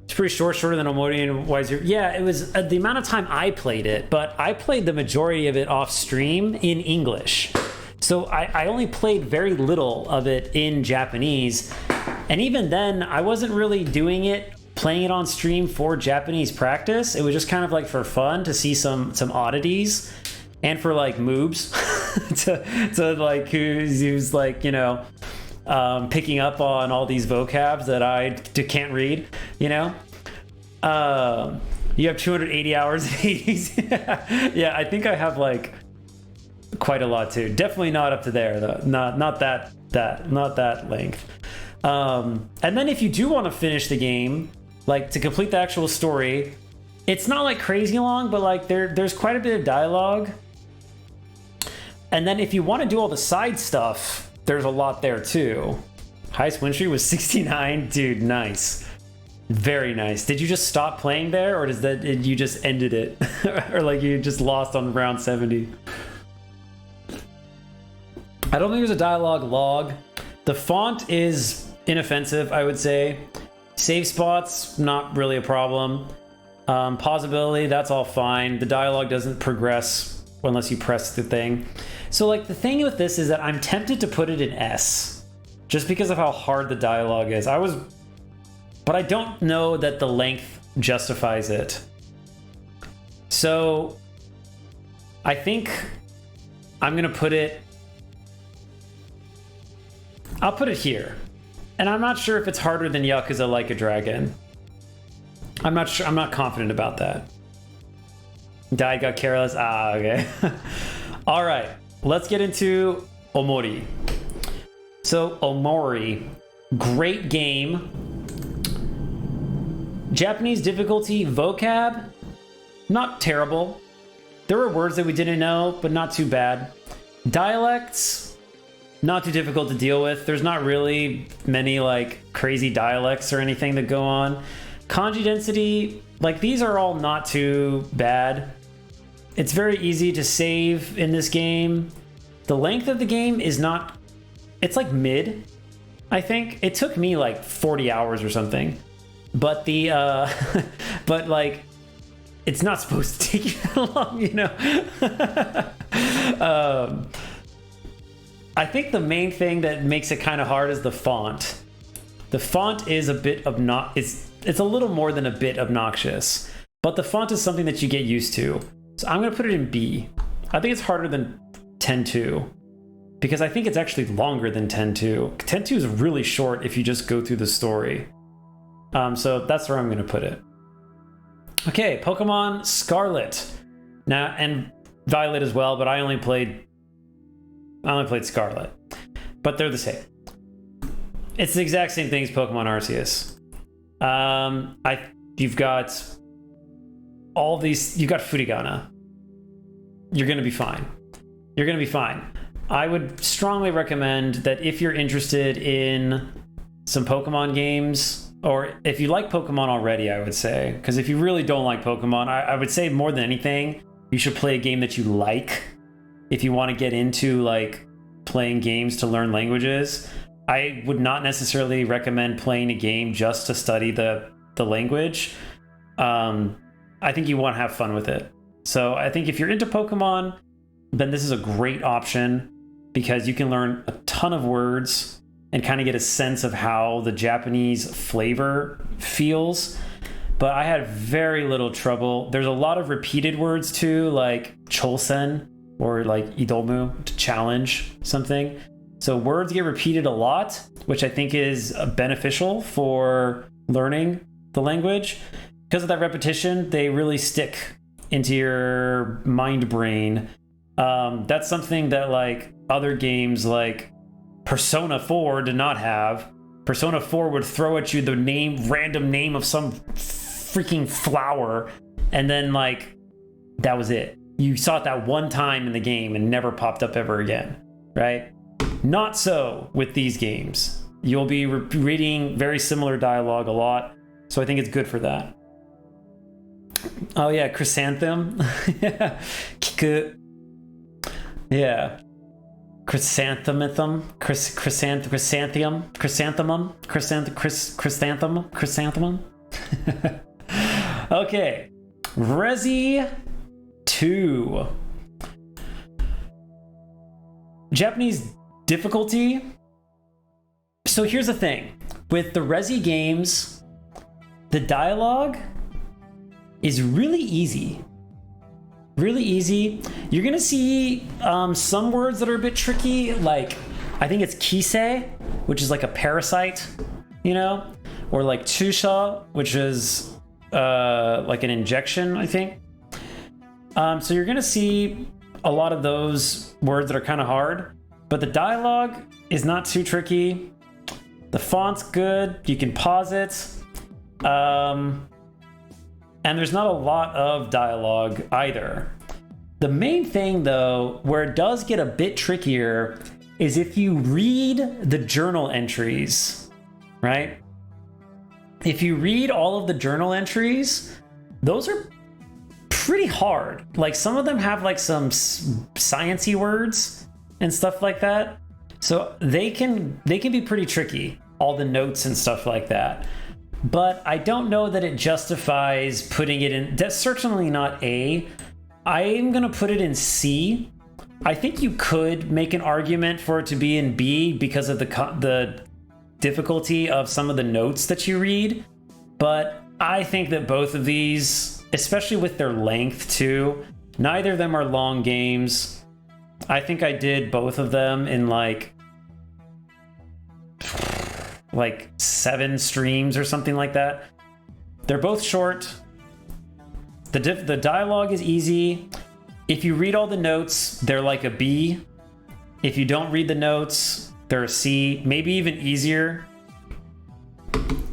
It's pretty shorter than Omori and Wiser. Yeah, it was the amount of time I played it, but I played the majority of it off stream in English. So I only played very little of it in Japanese. And even then, I wasn't really playing it on stream for Japanese practice. It was just kind of like for fun to see some oddities, and for like moobs to like who's like, you know, picking up on all these vocabs that I can't read, you know. You have 280 hours in Hades. Yeah, I think I have like quite a lot too. Definitely not up to there though. Not that length. And then if you do want to finish the game, like to complete the actual story, it's not like crazy long, but like there's quite a bit of dialogue. And then if you want to do all the side stuff, there's a lot there too. Highest win streak was 69. Dude, nice. Very nice. Did you just stop playing there, or you just ended it? Or like you just lost on round 70? I don't think there's a dialogue log. The font is inoffensive, I would say. Save spots, not really a problem. Pausability, that's all fine. The dialogue doesn't progress unless you press the thing. So like the thing with this is that I'm tempted to put it in S, just because of how hard the dialogue is. But I don't know that the length justifies it. So I think I'm gonna I'll put it here. And I'm not sure if it's harder than Yakuza Like a Dragon. I'm not sure. I'm not confident about that. Died, got careless. Okay. All right. Let's get into Omori. So Omori, great game. Japanese difficulty, vocab, not terrible. There were words that we didn't know, but not too bad. Dialects, not too difficult to deal with. There's not really many like crazy dialects or anything that go on. Kanji density, like these are all not too bad. It's very easy to save in this game. The length of the game is not, it's like mid, I think. It took me like 40 hours or something. But but like, it's not supposed to take you that long, you know? I think the main thing that makes it kind of hard is the font. The font is a bit it's a little more than a bit obnoxious, but the font is something that you get used to. So I'm going to put it in B. I think it's harder than 10.2 because I think it's actually longer than 10.2. 10.2 is really short if you just go through the story. So that's where I'm going to put it. Okay, Pokemon Scarlet. Now, and Violet as well, but I only played Scarlet. But they're the same. It's the exact same thing as Pokemon Arceus. You've got all these, you've got Furigana. You're gonna be fine. You're gonna be fine. I would strongly recommend that if you're interested in some Pokemon games, or if you like Pokemon already, I would say, because if you really don't like Pokemon, I would say more than anything, you should play a game that you like. If you want to get into like playing games to learn languages, I would not necessarily recommend playing a game just to study the language. I think you want to have fun with it. So I think if you're into Pokemon, then this is a great option because you can learn a ton of words and kind of get a sense of how the Japanese flavor feels. But I had very little trouble. There's a lot of repeated words too, like chosen or like idomu, to challenge something. So words get repeated a lot, which I think is beneficial for learning the language. Because of that repetition, they really stick into your mind brain. That's something that like other games like Persona 4 did not have. Persona 4 would throw at you the random name of some freaking flower, and then like that was it. You saw it that one time in the game and never popped up ever again, right? Not so with these games. You'll be reading very similar dialogue a lot, so I think it's good for that. Oh yeah, chrysanthemum. Kiku. Yeah. Chrysanthemum. Okay. Resi 2. Japanese difficulty. So here's the thing. With the Resi games, the dialogue is really easy. Really easy. You're gonna see some words that are a bit tricky, like I think it's kisei, which is like a parasite, you know, or like chusha, which is like an injection, I think. So you're gonna see a lot of those words that are kind of hard, but the dialogue is not too tricky. The font's good. You can pause it. And there's not a lot of dialogue either. The main thing though, where it does get a bit trickier, is if you read the journal entries, right? If you read all of the journal entries, those are pretty hard. Like some of them have like some sciencey words and stuff like that. So they can be pretty tricky, all the notes and stuff like that. But I don't know that it justifies putting it in. That's certainly not A. I'm going to put it in C. I think you could make an argument for it to be in B because of the difficulty of some of the notes that you read. But I think that both of these, especially with their length too, neither of them are long games. I think I did both of them in like 7 streams or something like that. They're both short. The dialogue is easy. If you read all the notes, they're like a B. If you don't read the notes, they're a C, maybe even easier.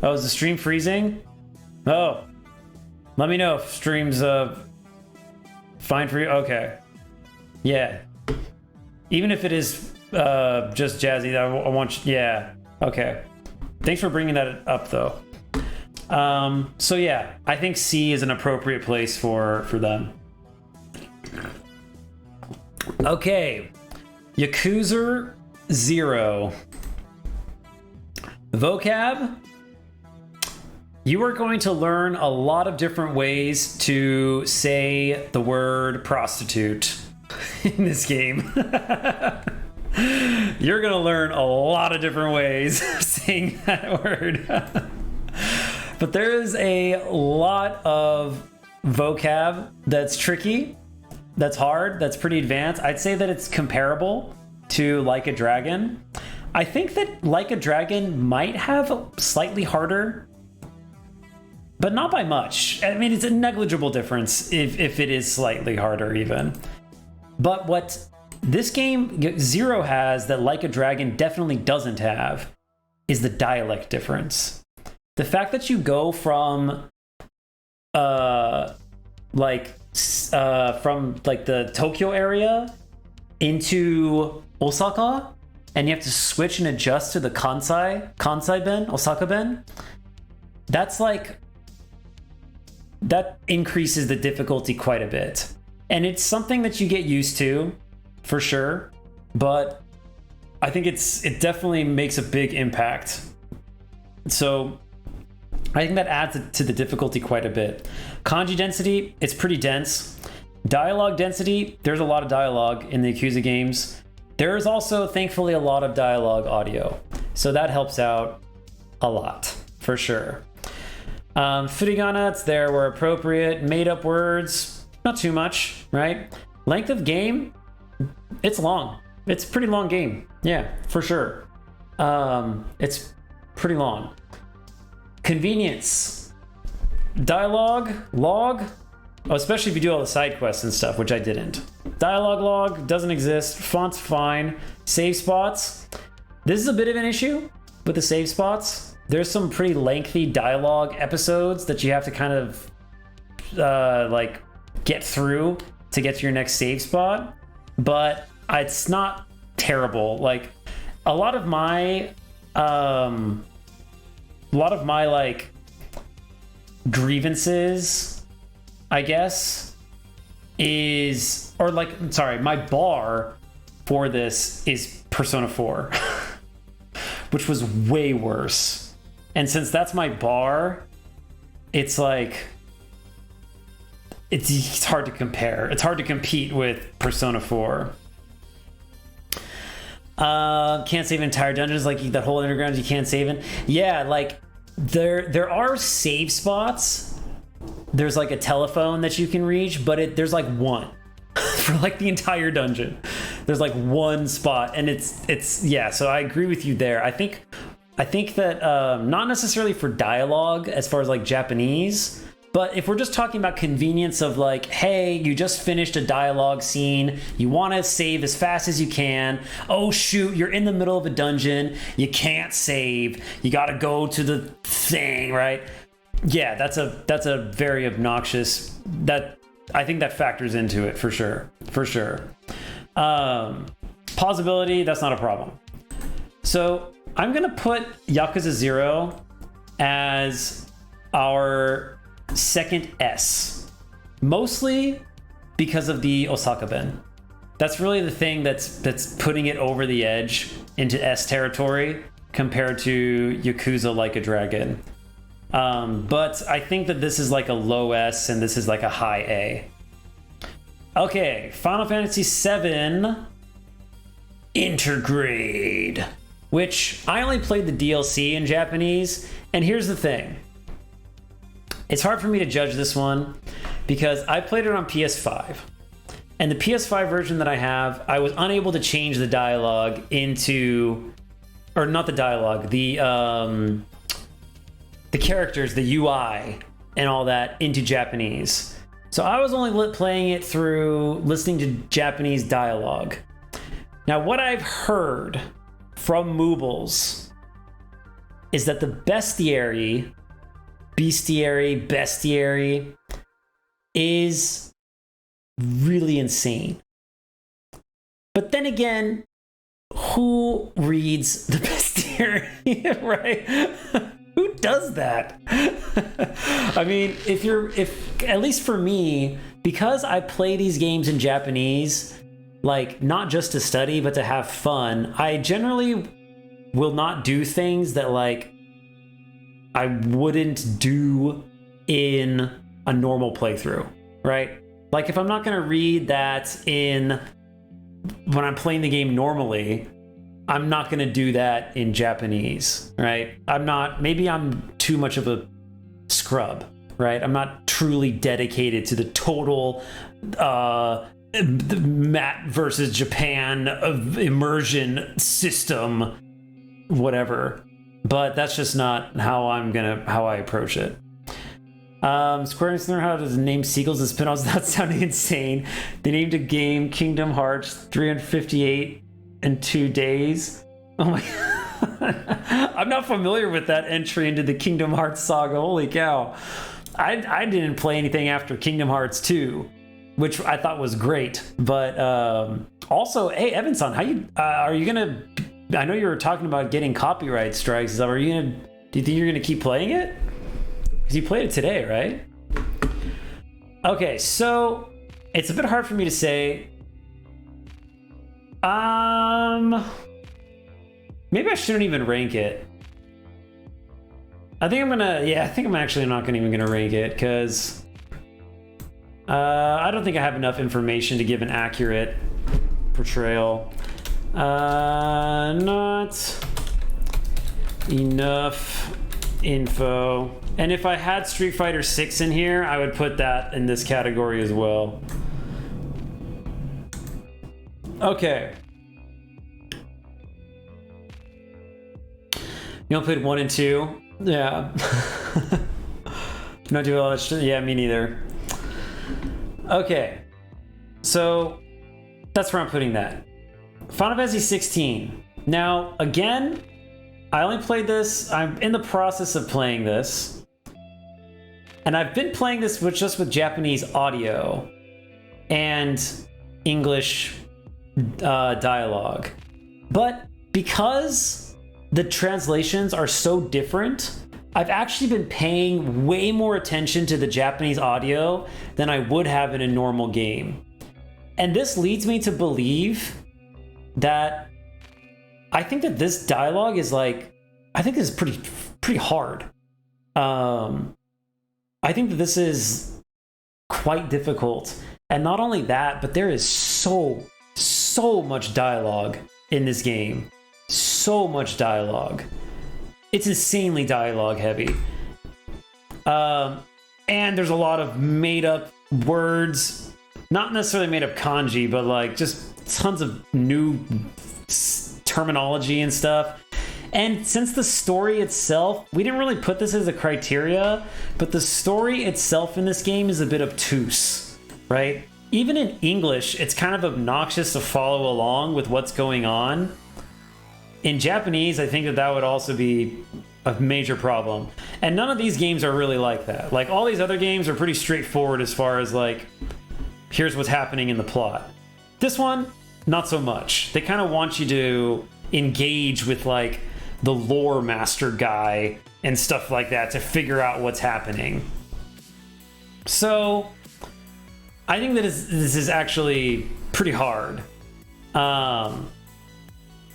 Oh, is the stream freezing? Oh, let me know if stream's fine for you. Okay. Yeah. Even if it is just jazzy, I want you, yeah. Okay. Thanks for bringing that up, though. So yeah, I think C is an appropriate place for them. Okay, Yakuza 0. Vocab. You are going to learn a lot of different ways to say the word prostitute in this game. You're gonna learn a lot of different ways of saying that word. But there is a lot of vocab that's tricky, that's hard, that's pretty advanced. I'd say that it's comparable to Like a Dragon. I think that Like a Dragon might have a slightly harder, but not by much. I mean, it's a negligible difference if it is slightly harder even. But what this game, Zero, has that Like a Dragon definitely doesn't have is the dialect difference. The fact that you go from from the Tokyo area into Osaka, and you have to switch and adjust to the Kansai Ben, Osaka Ben. That's like, that increases the difficulty quite a bit. And it's something that you get used to, for sure. But I think it definitely makes a big impact. So I think that adds to the difficulty quite a bit. Kanji density, it's pretty dense. Dialogue density, there's a lot of dialogue in the Yakuza games. There's also, thankfully, a lot of dialogue audio. So that helps out a lot, for sure. Furigana, it's there where appropriate. Made up words, not too much, right? Length of game, it's long. It's a pretty long game. Yeah, for sure. It's pretty long. Convenience. Dialogue, log, especially if you do all the side quests and stuff, which I didn't. Dialogue log doesn't exist. Font's fine. Save spots. This is a bit of an issue with the save spots. There's some pretty lengthy dialogue episodes that you have to kind of like get through to get to your next save spot, but it's not terrible. Like a lot of my like grievances, I guess, is, or like, sorry, my bar for this is Persona 4, which was way worse. And since that's my bar, it's like, it's hard to compare. It's hard to compete with Persona 4. Can't save entire dungeons, like that whole underground you can't save in. Yeah, like there are save spots. There's like a telephone that you can reach, but there's like one for like the entire dungeon. There's like one spot, and it's yeah. So I agree with you there. I think that not necessarily for dialogue as far as like Japanese, but if we're just talking about convenience of like, hey, you just finished a dialogue scene, you want to save as fast as you can. Oh shoot, you're in the middle of a dungeon, you can't save, you got to go to the thing, right? Yeah, that's a very obnoxious, that I think that factors into it for sure. Pausability, that's not a problem. So I'm going to put Yakuza 0 as our second S, mostly because of the Osaka Ben. That's really the thing that's putting it over the edge into S territory compared to Yakuza Like a Dragon. But I think that this is like a low S and this is like a high A. Okay, Final Fantasy VII Intergrade, which I only played the DLC in Japanese. And here's the thing. It's hard for me to judge this one because I played it on PS5. And the PS5 version that I have, I was unable to change the dialogue into, or not the dialogue, the characters, the UI and all that into Japanese. So I was only playing it through listening to Japanese dialogue. Now, what I've heard from Moobles is that the bestiary is really insane. But then again, who reads the bestiary, right? Who does that? I mean, if at least for me, because I play these games in Japanese, like not just to study, but to have fun, I generally will not do things that like I wouldn't do in a normal playthrough, right? Like if I'm not going to read that when I'm playing the game normally, I'm not going to do that in Japanese, right? Maybe I'm too much of a scrub, right? I'm not truly dedicated to the total the Matt versus Japan of immersion system, whatever. But that's just not how I approach it. Square Enix learned how to name sequels and spin-offs without sounding insane. They named a game Kingdom Hearts 358 in 2 days. Oh my god. I'm not familiar with that entry into the Kingdom Hearts saga. Holy cow. I didn't play anything after Kingdom Hearts 2, which I thought was great. But Also, hey, Evanson, how you are you gonna? I know you were talking about getting copyright strikes. Are you gonna? Do you think you're gonna keep playing it? Because you played it today, right? Okay, so it's a bit hard for me to say. Maybe I shouldn't even rank it. I think I'm gonna. Yeah, I think I'm actually not even gonna rank it because I don't think I have enough information to give an accurate portrayal. Not enough info. And if I had Street Fighter 6 in here, I would put that in this category as well. Okay. You only played 1 and 2? Yeah. Not doing all that shit? Yeah, me neither. Okay. So, that's where I'm putting that. Final Fantasy 16. Now, again, I only played this. I'm in the process of playing this. And I've been playing this just with Japanese audio and English dialogue. But because the translations are so different, I've actually been paying way more attention to the Japanese audio than I would have in a normal game. And this leads me to believe that I think that this dialogue is like, I think this is pretty hard. I think that this is quite difficult. And not only that, but there is so much dialogue in this game. So much dialogue. It's insanely dialogue heavy. And there's a lot of made up words, not necessarily made up kanji, but like just tons of new terminology and stuff. And since the story itself, we didn't really put this as a criteria, but the story itself in this game is a bit obtuse, right? Even in English, it's kind of obnoxious to follow along with what's going on. In Japanese, I think that would also be a major problem. And none of these games are really like that. Like, all these other games are pretty straightforward as far as, like, here's what's happening in the plot. This one, not so much. They kind of want you to engage with, like, the lore master guy and stuff like that to figure out what's happening. So, I think that this is actually pretty hard.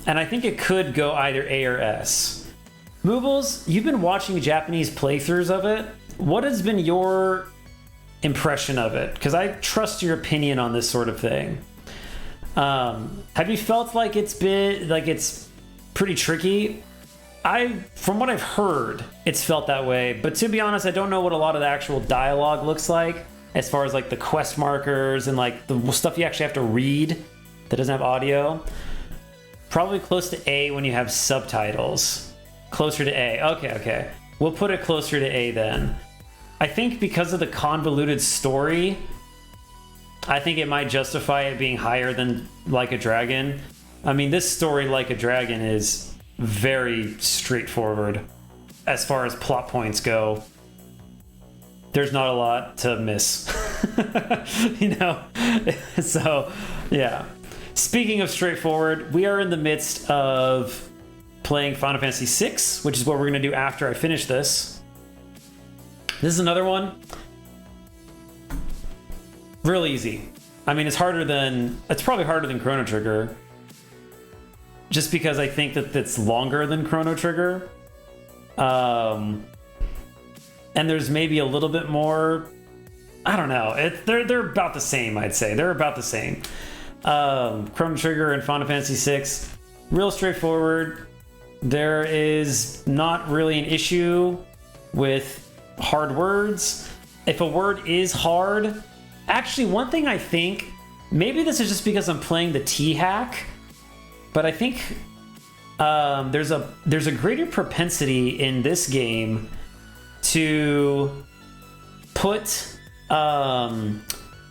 And I think it could go either A or S. Moobles, you've been watching Japanese playthroughs of it. What has been your impression of it? Because I trust your opinion on this sort of thing. Have you felt like it's pretty tricky? From what I've heard, it's felt that way. But to be honest, I don't know what a lot of the actual dialogue looks like, as far as like the quest markers and like the stuff you actually have to read that doesn't have audio. Probably close to A when you have subtitles. Closer to A. Okay. We'll put it closer to A then. I think because of the convoluted story, I think it might justify it being higher than Like a Dragon. I mean, this story, Like a Dragon, is very straightforward as far as plot points go. There's not a lot to miss. You know? So, yeah. Speaking of straightforward, we are in the midst of playing Final Fantasy VI, which is what we're going to do after I finish this. This is another one. Real easy. I mean, it's probably harder than Chrono Trigger. Just because I think that it's longer than Chrono Trigger. And there's maybe a little bit more, I don't know. They're about the same, I'd say. They're about the same. Chrono Trigger and Final Fantasy VI, real straightforward. There is not really an issue with hard words. If a word is hard, actually, one thing I think, maybe this is just because I'm playing the T-hack, but I think there's a greater propensity in this game to put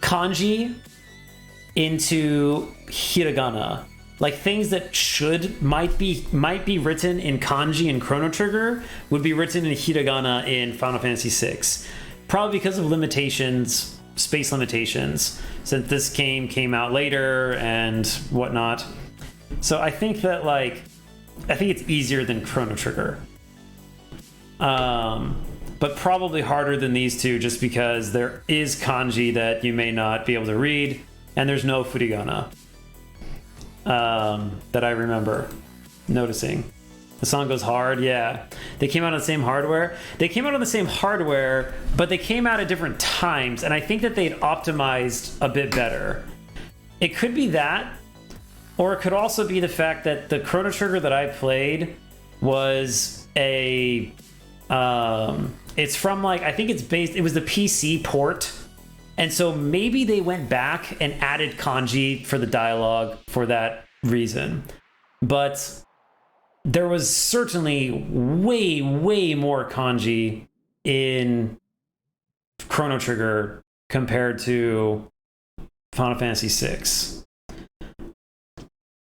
kanji into hiragana. Like things that might be written in kanji in Chrono Trigger would be written in hiragana in Final Fantasy VI. Probably because of limitations space limitations, since this game came out later and whatnot. So I think that I think it's easier than Chrono Trigger. But probably harder than these two, just because there is kanji that you may not be able to read, and there's no furigana that I remember noticing. The song goes hard, yeah. They came out on the same hardware. They came out on the same hardware, but they came out at different times, and I think that they'd optimized a bit better. It could be that, or it could also be the fact that the Chrono Trigger that I played was a... it's from I think it was the PC port. And so maybe they went back and added kanji for the dialogue for that reason. But there was certainly way, way more kanji in Chrono Trigger compared to Final Fantasy VI.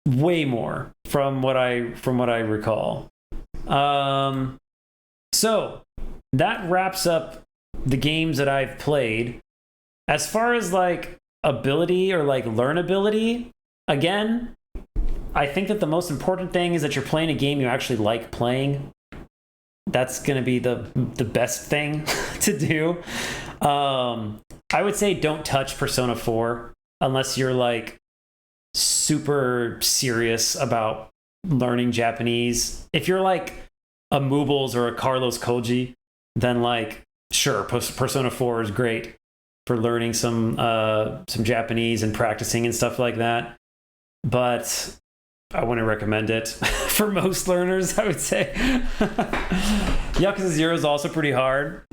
Way more from what I recall. So that wraps up the games that I've played. As far as ability or learnability, again, I think that the most important thing is that you're playing a game you actually like playing. That's going to be the best thing to do. I would say don't touch Persona 4 unless you're super serious about learning Japanese. If you're a Moobles or a Carlos Koji, then sure, Persona 4 is great for learning some Japanese and practicing and stuff like that. But I wouldn't recommend it for most learners, I would say. Yakuza 0 is also pretty hard.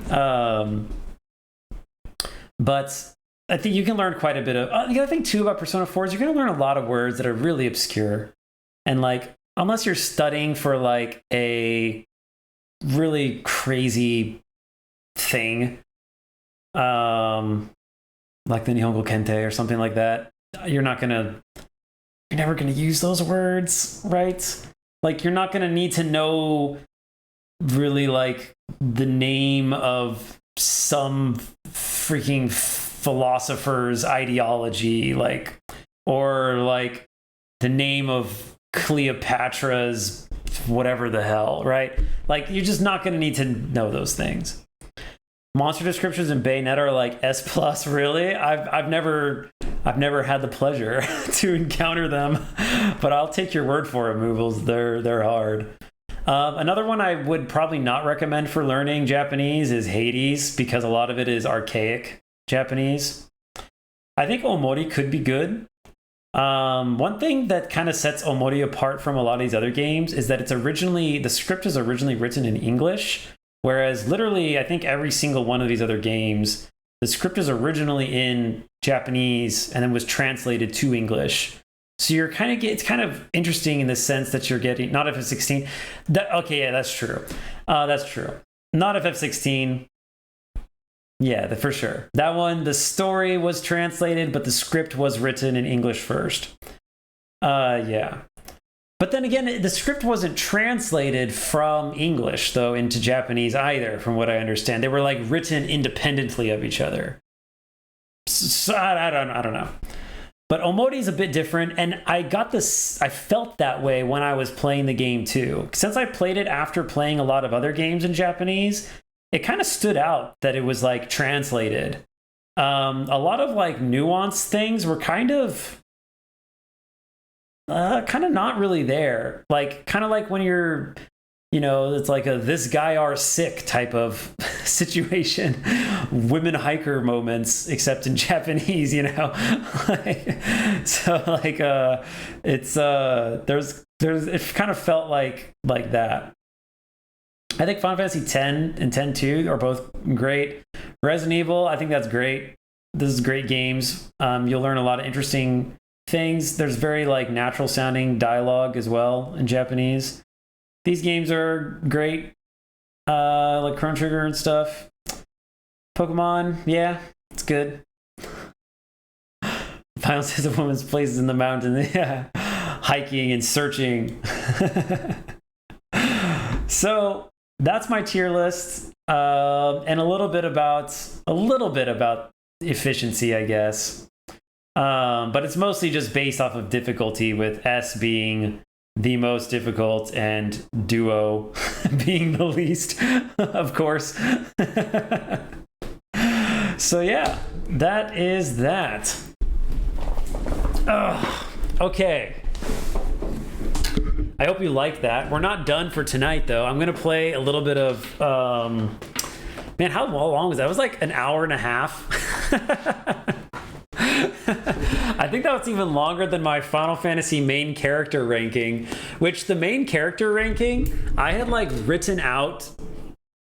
But I think you can learn quite a bit of... the other thing, too, about Persona 4 is you're going to learn a lot of words that are really obscure. And, unless you're studying for, a really crazy thing, like the Nihongo Kente or something like that, you're never going to use those words, right? You're not going to need to know really the name of some freaking philosopher's ideology, or the name of Cleopatra's whatever the hell, right? You're just not going to need to know those things. Monster descriptions in Bayonetta are S+, really? I've never had the pleasure to encounter them, but I'll take your word for it, Moobles. They're hard. Another one I would probably not recommend for learning Japanese is Hades, because a lot of it is archaic Japanese. I think Omori could be good. One thing that kind of sets Omori apart from a lot of these other games is that the script is originally written in English, whereas literally I think every single one of these other games, the script is originally in Japanese and then was translated to English. So you're it's kind of interesting in the sense that you're getting not FF16. Okay, yeah, that's true. That's true. Not FF16. Yeah, for sure. That one, the story was translated, but the script was written in English first. Yeah. But then again, the script wasn't translated from English, though, into Japanese either, from what I understand. They were written independently of each other. So, I don't know. But Omori is a bit different, and I felt that way when I was playing the game too. Since I played it after playing a lot of other games in Japanese, it kind of stood out that it was translated. A lot of nuanced things were kind of not really there. Kind of when you're, it's a this guy are sick type of situation. Women hiker moments, except in Japanese, So it's it kind of felt like that. I think Final Fantasy X and X-2 are both great. Resident Evil, I think that's great. This is great games. You'll learn a lot of interesting things. There's very natural sounding dialogue as well in Japanese. These games are great, like Chrono Trigger and stuff. Pokemon, yeah, it's good. Final says a woman's places in the mountain, yeah, hiking and searching. So that's my tier list, and a little bit about efficiency, I guess. But it's mostly just based off of difficulty, with S being the most difficult and Duo being the least, of course. So yeah, that is that. Okay. I hope you liked that. We're not done for tonight, though. I'm going to play a little bit of... man, how long was that? It was like an hour and a half. I think that was even longer than my Final Fantasy main character ranking, which the main character ranking, I had like written out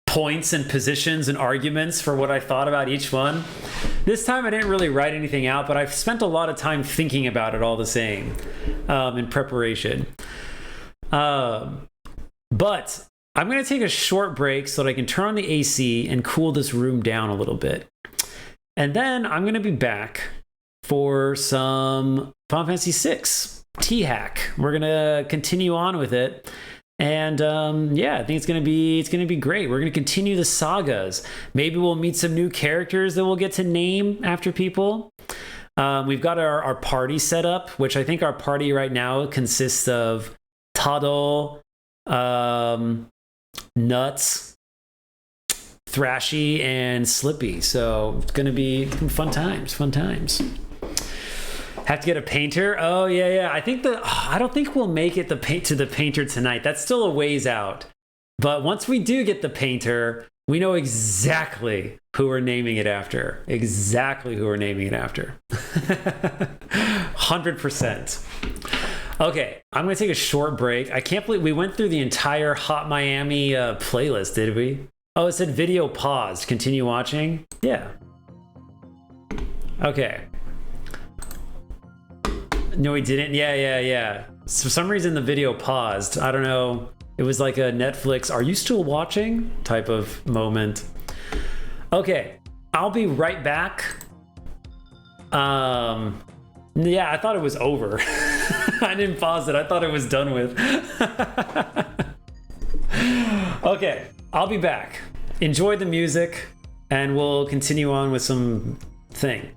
points and positions and arguments for what I thought about each one. This time I didn't really write anything out, but I've spent a lot of time thinking about it all the same in preparation. But I'm going to take a short break so that I can turn on the AC and cool this room down a little bit. And then I'm going to be back for some Final Fantasy VI T-Hack. We're going to continue on with it. And yeah, I think it's going to be great. We're going to continue the sagas. Maybe we'll meet some new characters that we'll get to name after people. We've got our party set up, which I think our party right now consists of Tado, Nuts, Thrashy, and Slippy. So it's going to be fun times. Have to get a painter. Oh yeah. I don't think we'll make it to the painter tonight. That's still a ways out. But once we do get the painter, we know exactly who we're naming it after. 100%. Okay, I'm going to take a short break. I can't believe we went through the entire Hot Miami playlist, did we? Oh, it said video paused. Continue watching? Yeah. Okay. No, we didn't. Yeah. So for some reason, the video paused. I don't know. It was like a Netflix, are you still watching? Type of moment. Okay, I'll be right back. Yeah, I thought it was over. I didn't pause it. I thought it was done with. Okay, I'll be back. Enjoy the music, and we'll continue on with some thing.